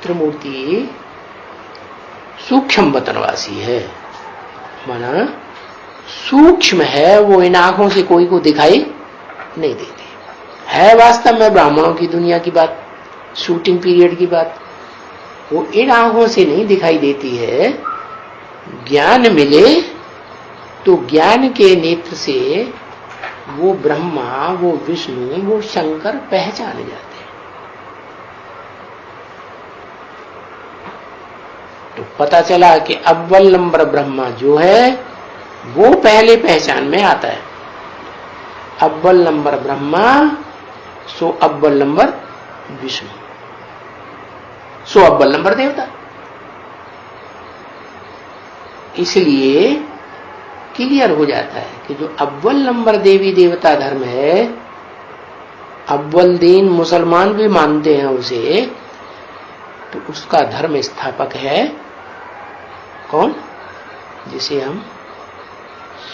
त्रिमूर्ति सूक्ष्म वतनवासी है, माना सूक्ष्म है, वो इन आंखों से कोई को दिखाई नहीं देती है। वास्तव में ब्राह्मणों की दुनिया की बात, शूटिंग पीरियड की बात, वो इन आंखों से नहीं दिखाई देती है। ज्ञान मिले तो ज्ञान के नेत्र से वो ब्रह्मा, वो विष्णु, वो शंकर पहचाने जाते हैं। तो पता चला कि अव्वल नंबर ब्रह्मा जो है वो पहले पहचान में आता है। अव्वल नंबर ब्रह्मा सो अव्वल नंबर विष्णु सो अव्वल नंबर देवता। इसलिए क्लियर हो जाता है कि जो अव्वल नंबर देवी देवता धर्म है, अव्वल दीन मुसलमान भी मानते हैं उसे, तो उसका धर्म स्थापक है कौन? जिसे हम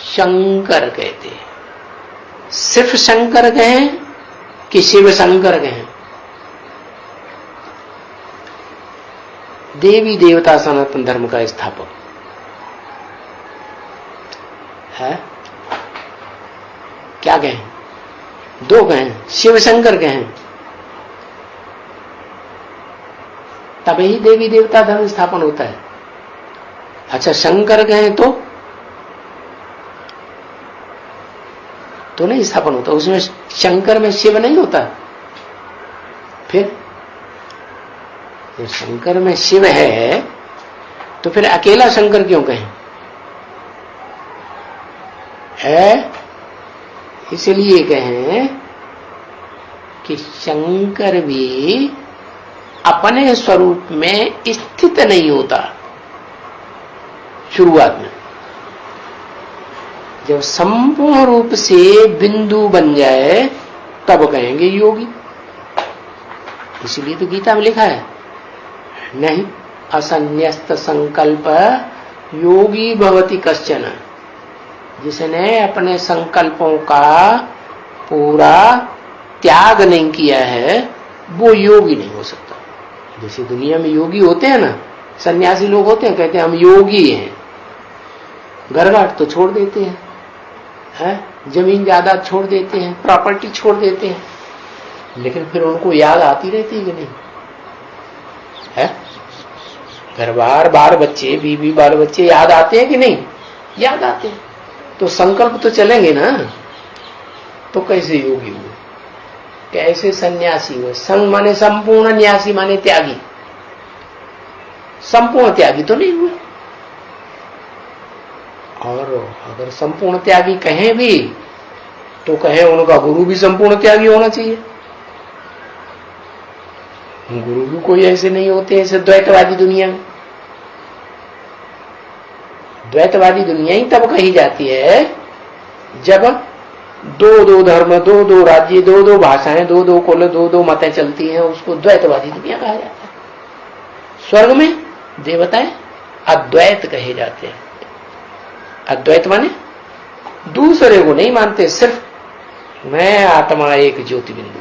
शंकर कहते हैं। सिर्फ शंकर कहें कि शिव शंकर कहें, देवी देवता सनातन धर्म का स्थापक है। क्या कहें? दो कहें, शिव शंकर कहें, तभी देवी देवता धर्म स्थापन होता है। अच्छा शंकर कहें तो नहीं स्थापन होता, उसमें शंकर में शिव नहीं होता। फिर शंकर में शिव है तो फिर अकेला शंकर क्यों कहें? है इसलिए कहें कि शंकर भी अपने स्वरूप में स्थित नहीं होता। शुरुआत में जब संपूर्ण रूप से बिंदु बन जाए तब कहेंगे योगी। इसलिए तो गीता में लिखा है, नहीं असन्यस्त संकल्प योगी भवति कश्चन। जिसने अपने संकल्पों का पूरा त्याग नहीं किया है वो योगी नहीं हो सकता। जैसे दुनिया में योगी होते हैं ना, सन्यासी लोग होते हैं, कहते हैं हम योगी हैं, घर घाट तो छोड़ देते हैं, जमीन जायदाद छोड़ देते हैं, प्रॉपर्टी छोड़ देते हैं, लेकिन फिर उनको याद आती रहती है कि नहीं है? घर बार बार बच्चे, बीवी बाल बच्चे याद आते हैं कि नहीं? याद आते हैं। तो संकल्प तो चलेंगे ना। तो कैसे योगी हुए, कैसे सन्यासी हुए? संग माने संपूर्ण, न्यासी माने त्यागी। संपूर्ण त्यागी तो नहीं हुए। और अगर संपूर्ण त्यागी कहें भी तो कहें उनका गुरु भी संपूर्ण त्यागी होना चाहिए। गुरु भी कोई ऐसे नहीं होते ऐसे द्वैतवादी दुनिया में। द्वैतवादी दुनिया ही तब कही जाती है जब दो दो धर्म, दो दो राज्य, दो दो भाषाएं, दो दो कुल, दो दो मतें चलती हैं, उसको द्वैतवादी दुनिया कहा जाता है। स्वर्ग में देवताएं अद्वैत कहे जाते हैं। अद्वैत माने दूसरे को नहीं मानते, सिर्फ मैं आत्मा एक ज्योति बिंदु।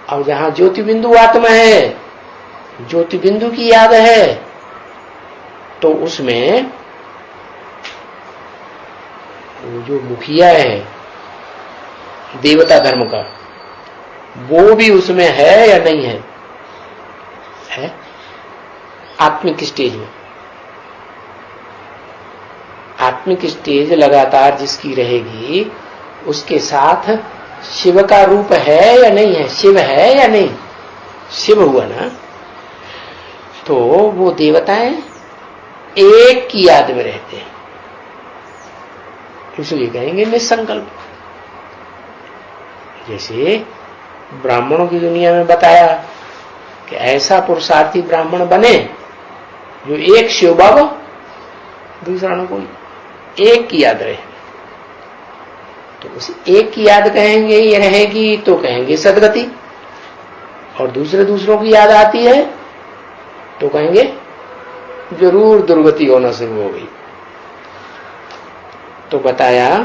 और जहां ज्योति बिंदु आत्मा है, ज्योति बिंदु की याद है, तो उसमें वो जो मुखिया है देवता धर्म का, वो भी उसमें है या नहीं है? है आत्मिक स्टेज में। आत्मिक स्टेज लगातार जिसकी रहेगी, उसके साथ शिव का रूप है या नहीं है? शिव है या नहीं? शिव हुआ ना, तो वो देवताएं एक की याद में रहते हैं, इसलिए कहेंगे निसंकल्प। जैसे ब्राह्मणों की दुनिया में बताया कि ऐसा पुरुषार्थी ब्राह्मण बने जो एक शिव बाबा, दूसरा न कोई, एक की याद रहे। तो उस एक की याद कहेंगे ये रहेगी तो कहेंगे सदगति, और दूसरों की याद आती है तो कहेंगे जरूर दुर्गति होना शुरू हो गई। तो बताया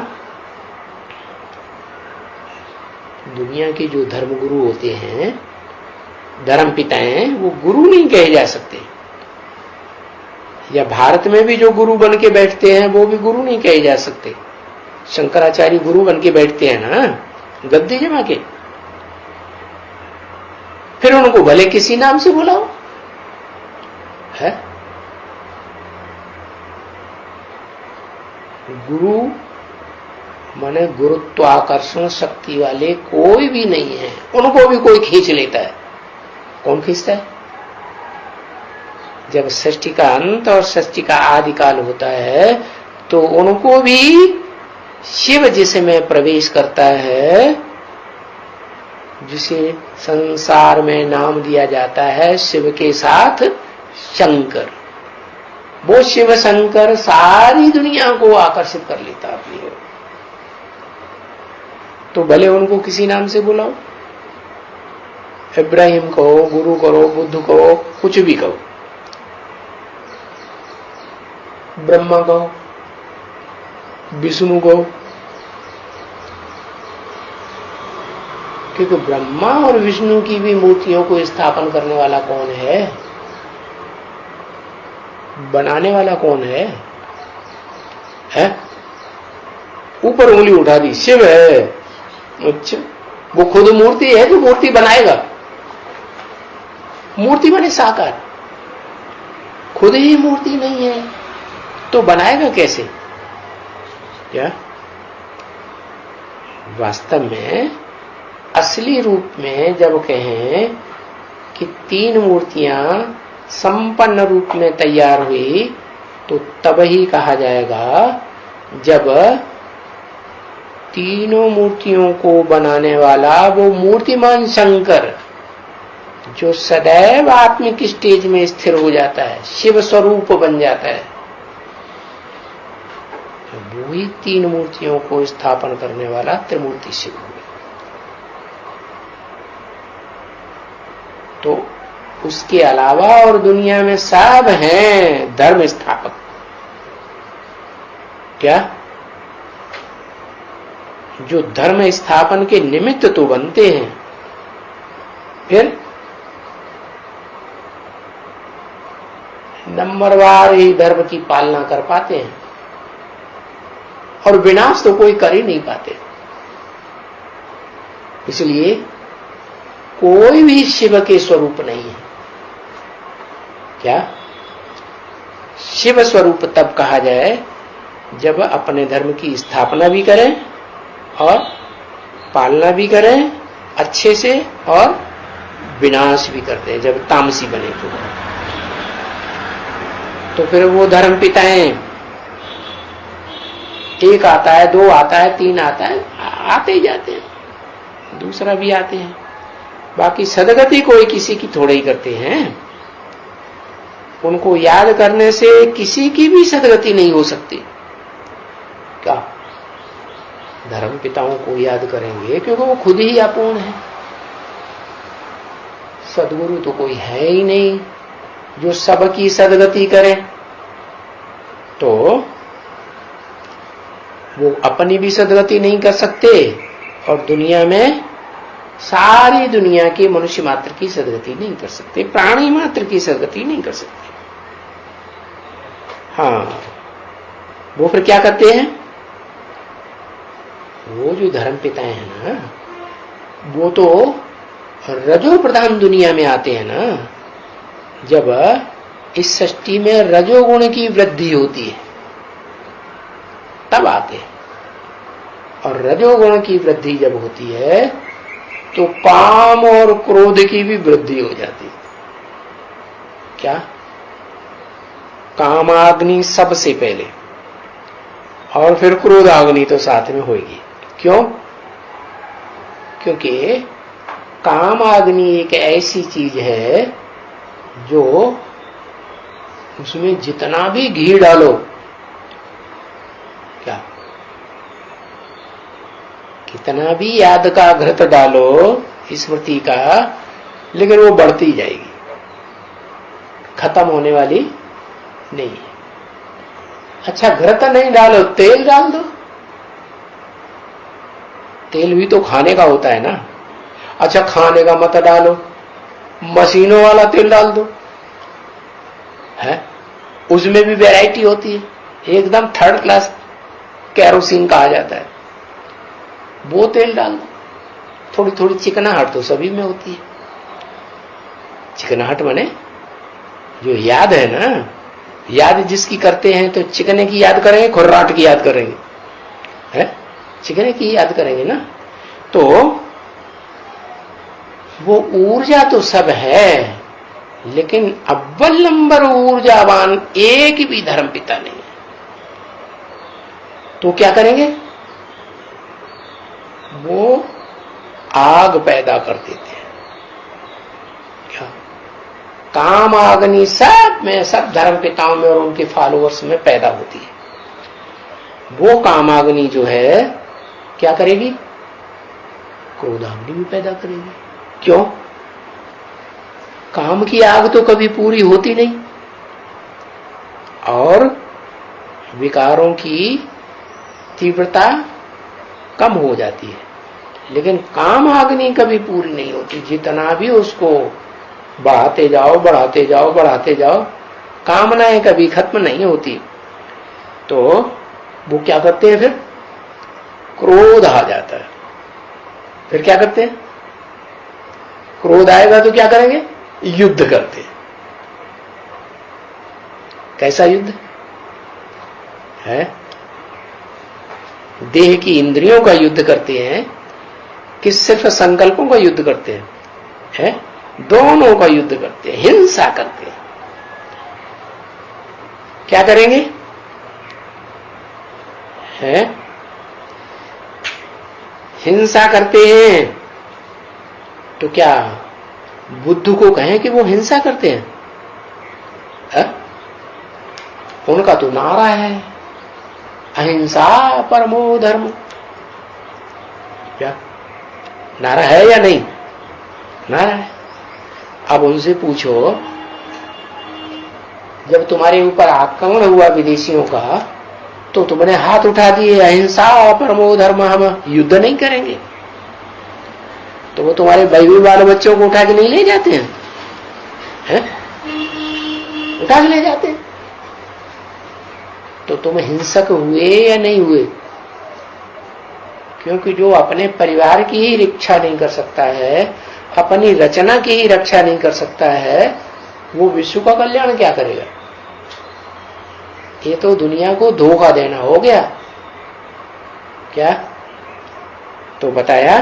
दुनिया के जो धर्मगुरु होते हैं, धर्म पिताएं, वो गुरु नहीं कहे जा सकते। या भारत में भी जो गुरु बन के बैठते हैं वो भी गुरु नहीं कहे जा सकते। शंकराचार्य गुरु बन के बैठते हैं ना गद्दी जमा के, फिर उनको भले किसी नाम से बुलाओ, है गुरु माने गुरुत्वाकर्षण शक्ति वाले कोई भी नहीं है, उनको भी कोई खींच लेता है। कौन खींचता है? जब सृष्टि का अंत और सृष्टि का आदिकाल होता है तो उनको भी शिव जिसमें प्रवेश करता है, जिसे संसार में नाम दिया जाता है शिव के साथ शंकर, वो शिव शंकर सारी दुनिया को आकर्षित कर लेता अपनी ओर। तो भले उनको किसी नाम से बुलाओ, इब्राहिम कहो, गुरु करो, बुद्ध कहो, कुछ भी कहो, ब्रह्मा कहो, विष्णु कहो, क्योंकि ब्रह्मा और विष्णु की भी मूर्तियों को स्थापन करने वाला कौन है? बनाने वाला कौन है? ऊपर उंगली उठा दी, शिव है। अच्छा, वो खुद मूर्ति है जो मूर्ति बनाएगा? मूर्ति बने साकार, खुद ही मूर्ति नहीं है तो बनाएगा कैसे? क्या वास्तव में असली रूप में जब कहें कि तीन मूर्तियां संपन्न रूप में तैयार हुई, तो तब ही कहा जाएगा जब तीनों मूर्तियों को बनाने वाला वो मूर्तिमान शंकर, जो सदैव आत्मिक स्टेज में स्थिर हो जाता है, शिव स्वरूप बन जाता है, वो ही तीन मूर्तियों को स्थापन करने वाला त्रिमूर्ति शिव हुए। तो उसके अलावा और दुनिया में सब हैं धर्म स्थापक। क्या? जो धर्म स्थापन के निमित्त तो बनते हैं, फिर नंबरवार ही धर्म की पालना कर पाते हैं, और विनाश तो कोई कर ही नहीं पाते। इसलिए कोई भी शिव के स्वरूप नहीं है। क्या शिव स्वरूप तब कहा जाए जब अपने धर्म की स्थापना भी करें और पालना भी करें अच्छे से, और विनाश भी करते हैं जब तामसी बने तो फिर वो धर्म पिताएं, एक आता है, दो आता है, तीन आता है, आते ही जाते हैं, दूसरा भी आते हैं। बाकी सदगति कोई किसी की थोड़े ही करते हैं। उनको याद करने से किसी की भी सदगति नहीं हो सकती। क्या धर्म पिताओं को याद करेंगे? क्योंकि वो खुद ही अपूर्ण है। सदगुरु तो कोई है ही नहीं जो सबकी सदगति करे। तो वो अपनी भी सदगति नहीं कर सकते और दुनिया में सारी दुनिया के मनुष्य मात्र की सदगति नहीं कर सकते, प्राणी मात्र की सदगति नहीं कर सकते। हाँ, वो फिर क्या करते हैं? वो जो धर्म पिताएं हैं ना, वो तो रजो प्रधान दुनिया में आते हैं ना, जब इस सृष्टि में रजोगुण की वृद्धि होती है तब आते हैं। और रजोगुण की वृद्धि जब होती है तो काम और क्रोध की भी वृद्धि हो जाती है। क्या? कामाग्नि सबसे पहले और फिर क्रोधाग्नि तो साथ में होगी। क्यों? क्योंकि कामाग्नि एक ऐसी चीज है जो उसमें जितना भी घी डालो, क्या कितना भी याद का घृत डालो स्मृति का, लेकिन वो बढ़ती जाएगी, खत्म होने वाली नहीं है। अच्छा, घृत नहीं डालो, तेल डाल दो। तेल भी तो खाने का होता है ना। अच्छा, खाने का मत डालो, मशीनों वाला तेल डाल दो, है उसमें भी वैरायटी होती है, एकदम थर्ड क्लास कैरोसिन कहा जाता है, वो तेल डाल दो। थोड़ी थोड़ी चिकनाहट तो सभी में होती है। चिकनाहट माने जो याद है ना, याद जिसकी करते हैं तो चिकने की याद करेंगे, खुर्राट की याद करेंगे, है चिकने की याद करेंगे ना। तो वो ऊर्जा तो सब है, लेकिन अव्वल नंबर ऊर्जावान एक भी धर्म पिता नहीं है। तो क्या करेंगे? वो आग पैदा कर देते हैं। क्या? काम आग्नि सब में, सब धर्म पिताओं में और उनके फॉलोअर्स में पैदा होती है। वो कामाग्नि जो है क्या करेगी? क्रोधाग्नि भी पैदा करेगी। क्यों? काम की आग तो कभी पूरी होती नहीं और विकारों की तीव्रता कम हो जाती है, लेकिन काम अग्नि कभी पूरी नहीं होती। जितना भी उसको बढ़ाते जाओ, बढ़ाते जाओ, बढ़ाते जाओ, कामनाएं कभी खत्म नहीं होती। तो वो क्या करते हैं? फिर क्रोध आ जाता है। फिर क्या करते हैं? क्रोध आएगा तो क्या करेंगे? युद्ध करते हैं। कैसा युद्ध है? देह की इंद्रियों का युद्ध करते हैं कि सिर्फ संकल्पों का युद्ध करते हैं? है? दोनों का युद्ध करते हैं, हिंसा करते हैं। क्या करेंगे? है? हिंसा करते हैं तो क्या बुद्ध को कहें कि वो हिंसा करते हैं? है? उनका तो नारा है अहिंसा परमो धर्म। क्या नारा है या नहीं? नारा है। अब उनसे पूछो, जब तुम्हारे ऊपर आक्रमण हुआ विदेशियों का तो तुमने हाथ उठा दिए अहिंसा परमो धर्म, हम युद्ध नहीं करेंगे। तो वो तुम्हारे भाई बाल बच्चों को उठा के नहीं ले जाते हैं? है? उठा के ले जाते हैं। तो तुम हिंसक हुए या नहीं हुए? क्योंकि जो अपने परिवार की ही रक्षा नहीं कर सकता है, अपनी रचना की ही रक्षा नहीं कर सकता है, वो विश्व का कल्याण क्या करेगा? ये तो दुनिया को धोखा देना हो गया। क्या? तो बताया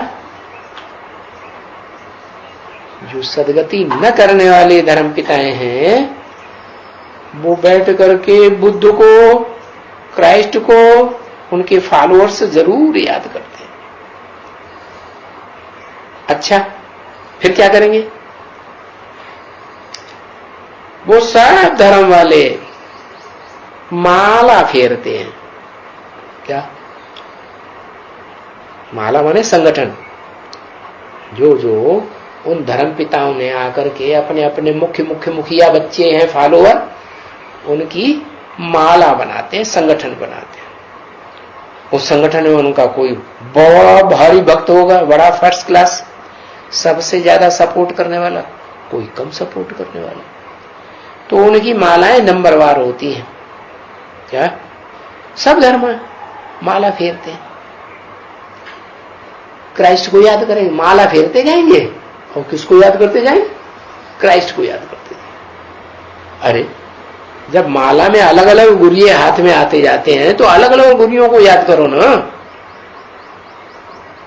जो सदगति न करने वाले धर्मपिताएं हैं वो बैठ करके बुद्ध को, क्राइस्ट को, उनके फॉलोअर्स जरूर याद करते हैं। अच्छा, फिर क्या करेंगे? वो सब धर्म वाले माला फेरते हैं। क्या? माला माने संगठन। जो जो उन धर्म पिताओं ने आकर के अपने अपने मुख्य मुखिया बच्चे हैं, फॉलोअर, उनकी माला बनाते हैं, संगठन बनाते हैं। उस संगठन में उनका कोई बड़ा भारी भक्त होगा, बड़ा फर्स्ट क्लास, सबसे ज्यादा सपोर्ट करने वाला, कोई कम सपोर्ट करने वाला। तो उनकी मालाएं नंबरवार होती हैं। क्या? सब धर्म माला फेरते हैं। क्राइस्ट को याद करेंगे, माला फेरते जाएंगे, और किसको याद करते जाएंगे? क्राइस्ट को याद करते जाएंगे। अरे जब माला में अलग अलग गुरिये हाथ में आते जाते हैं तो अलग अलग गुरियों को याद करो ना,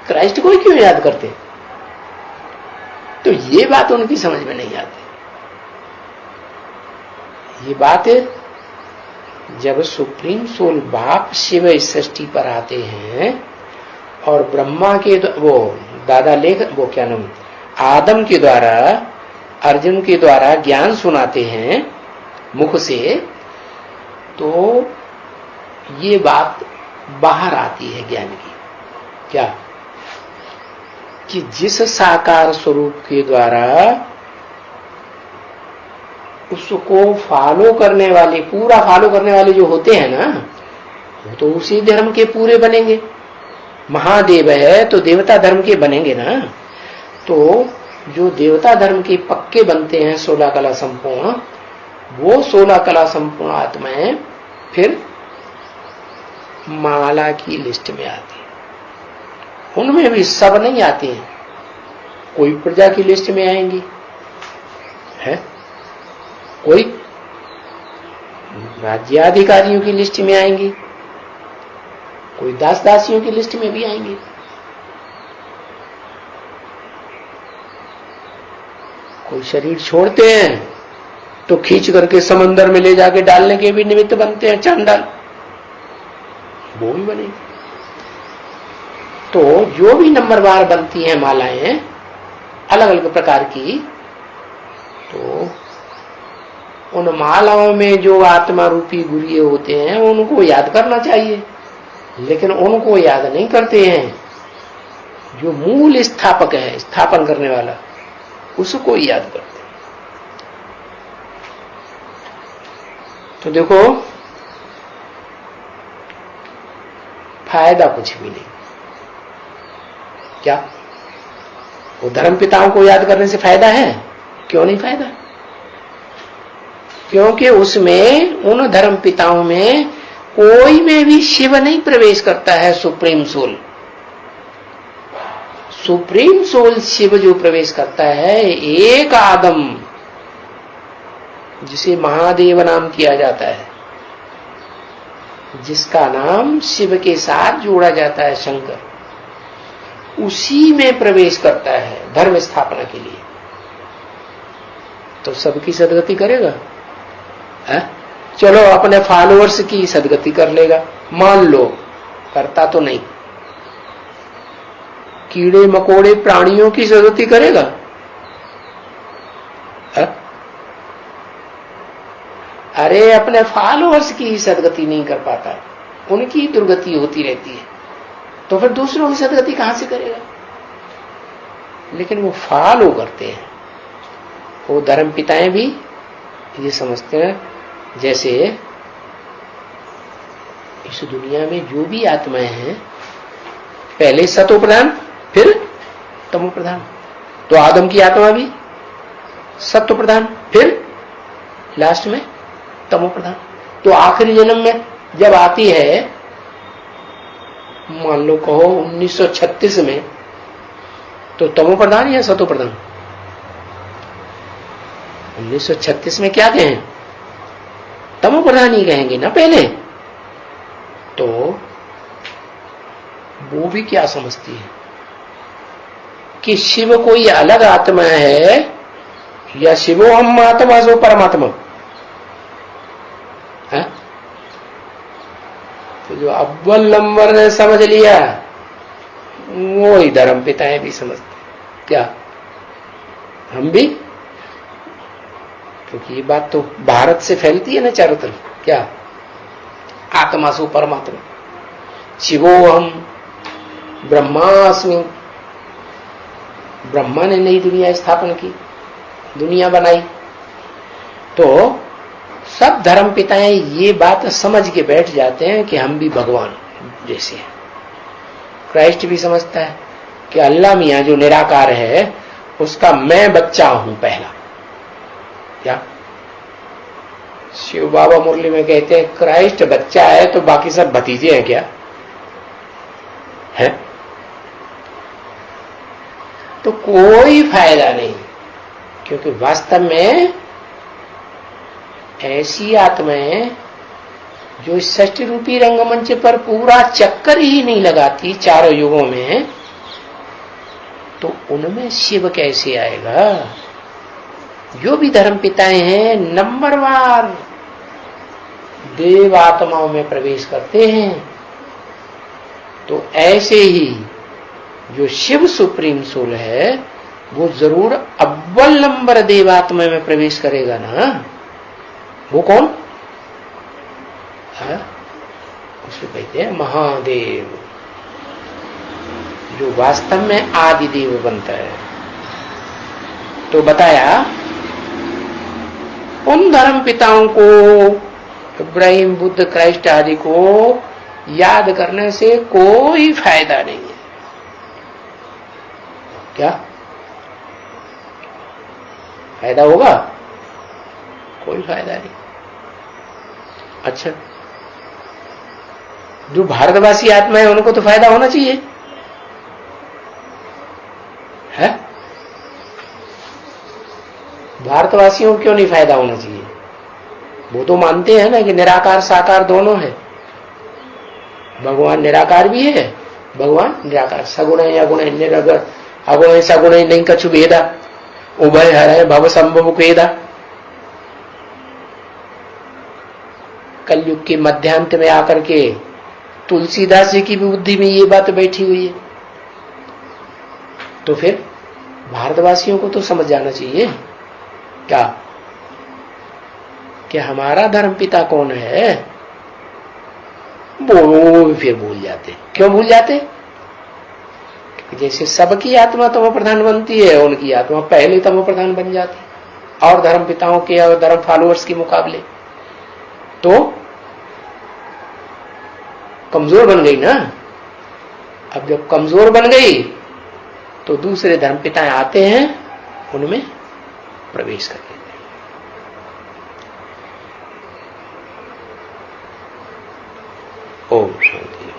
क्राइस्ट को ही क्यों याद करते? तो ये बात उनकी समझ में नहीं आती। ये बात जब सुप्रीम सोल बाप शिव इस सृष्टि पर आते हैं और ब्रह्मा के वो दादा लेख वो क्या नाम आदम के द्वारा अर्जुन के द्वारा ज्ञान सुनाते हैं मुख से, तो ये बात बाहर आती है ज्ञान की। क्या? कि जिस साकार स्वरूप के द्वारा उसको फॉलो करने वाले, पूरा फॉलो करने वाले जो होते हैं ना, वो तो उसी धर्म के पूरे बनेंगे। महादेव है तो देवता धर्म के बनेंगे ना। तो जो देवता धर्म के पक्के बनते हैं 16 कला संपूर्ण, वो 16 कला संपूर्ण आत्माएं फिर माला की लिस्ट में आती है। उनमें भी सब नहीं आती हैं, कोई प्रजा की लिस्ट में आएंगी है, कोई राज्याधिकारियों की लिस्ट में आएंगी, कोई दास दासियों की लिस्ट में भी आएंगे। कोई शरीर छोड़ते हैं तो खींच करके समंदर में ले जाके डालने के भी निमित्त बनते हैं, चांडाल, वो भी बनेंगे। तो जो भी नंबरवार बनती हैं मालाएं अलग अलग प्रकार की, तो उन मालाओं में जो आत्मा रूपी गुरिये होते हैं उनको याद करना चाहिए, लेकिन उनको याद नहीं करते हैं। जो मूल स्थापक है, स्थापन करने वाला, उसको याद करते हैं। तो देखो फायदा कुछ भी नहीं। क्या वो धर्म पिताओं को याद करने से फायदा है? क्यों नहीं फायदा? क्योंकि उसमें उन धर्म पिताओं में कोई में भी शिव नहीं प्रवेश करता है। Supreme soul, supreme soul Shiv जो प्रवेश करता है, एक आदम जिसे महादेव नाम किया जाता है, जिसका नाम शिव के साथ जोड़ा जाता है शंकर, उसी में प्रवेश करता है धर्म स्थापना के लिए। तो सबकी सदगति करेगा है? चलो अपने फॉलोअर्स की सदगति कर लेगा, मान लो, करता तो नहीं। कीड़े मकोड़े प्राणियों की सदगति करेगा है? अरे अपने फॉलोअर्स की ही सदगति नहीं कर पाता, उनकी दुर्गति होती रहती है, तो फिर दूसरों की सदगति कहां से करेगा? लेकिन वो फॉलो करते हैं। वो धर्म पिताएं भी ये समझते हैं, जैसे इस दुनिया में जो भी आत्माएं हैं, पहले सतो प्रधान फिर तमो प्रधान। तो आदम की आत्मा भी सत्व प्रधान, फिर लास्ट में तमो प्रधान। तो आखिरी जन्म में जब आती है, मान लो कहो 1936 में, तो तमो प्रधान या सतो प्रधान? 1936 में क्या कहें? तमो प्रधान ही कहेंगे ना पहले। तो वो भी क्या समझती है कि शिव कोई अलग आत्मा है, या शिवो हम आत्मा सो परमात्मा है? तो जो अव्वल नंबर ने समझ लिया, वो ही धर्म पिताएं भी समझते। क्या हम भी? क्योंकि ये बात तो भारत से फैलती है ना चारों तरफ। क्या? आत्मा सो परमात्मा, शिवो हम ब्रह्मास्मि। ब्रह्मा ने नई दुनिया स्थापन की, दुनिया बनाई। तो सब धर्म पिताएं ये बात समझ के बैठ जाते हैं कि हम भी भगवान जैसे हैं। क्राइस्ट भी समझता है कि अल्लाह मियां जो निराकार है, उसका मैं बच्चा हूं पहला। क्या? शिव बाबा मुरली में कहते हैं क्राइस्ट बच्चा है तो बाकी सब भतीजे हैं। क्या है? तो कोई फायदा नहीं, क्योंकि वास्तव में ऐसी आत्माएं जो षष्ठ रूपी रंगमंच पर पूरा चक्कर ही नहीं लगाती चारों युगों में, तो उनमें शिव कैसे आएगा? जो भी धर्म पिताएं हैं नंबरवार देव आत्माओं में प्रवेश करते हैं। तो ऐसे ही जो शिव सुप्रीम सोल है, वो जरूर अव्वल नंबर देवात्मा में प्रवेश करेगा ना। वो कौन है? उसको कहते हैं महादेव, जो वास्तव में आदि देव बनता है। तो बताया उन धर्म पिताओं को, इब्राहिम, बुद्ध, क्राइस्ट आदि को याद करने से कोई फायदा नहीं है। क्या फायदा होगा? कोई फायदा नहीं। अच्छा, जो भारतवासी आत्मा है उनको तो फायदा होना चाहिए है? भारतवासियों को क्यों नहीं फायदा होना चाहिए? वो तो मानते हैं ना कि निराकार साकार दोनों है। भगवान निराकार भी है, भगवान निराकार, सगुण है अगुण है, निरगर अगुण है सगुण है, नहीं कछु भेदा, उभय हर है भव संभव भेदा। कलयुग के मध्यांत में आकर के तुलसीदास जी की भी बुद्धि में ये बात बैठी हुई है। तो फिर भारतवासियों को तो समझ जाना चाहिए क्या कि हमारा धर्म पिता कौन है। वो फिर भूल जाते। क्यों भूल जाते? जैसे सबकी आत्मा तमो प्रधान बनती है, उनकी आत्मा पहले तमो प्रधान बन जाती और धर्म पिताओं के और धर्म फॉलोअर्स के मुकाबले तो कमजोर बन गई ना। अब जब कमजोर बन गई तो दूसरे धर्म पिताएं आते हैं, उनमें प्रवेश कर लेते हैं। ओम शांति।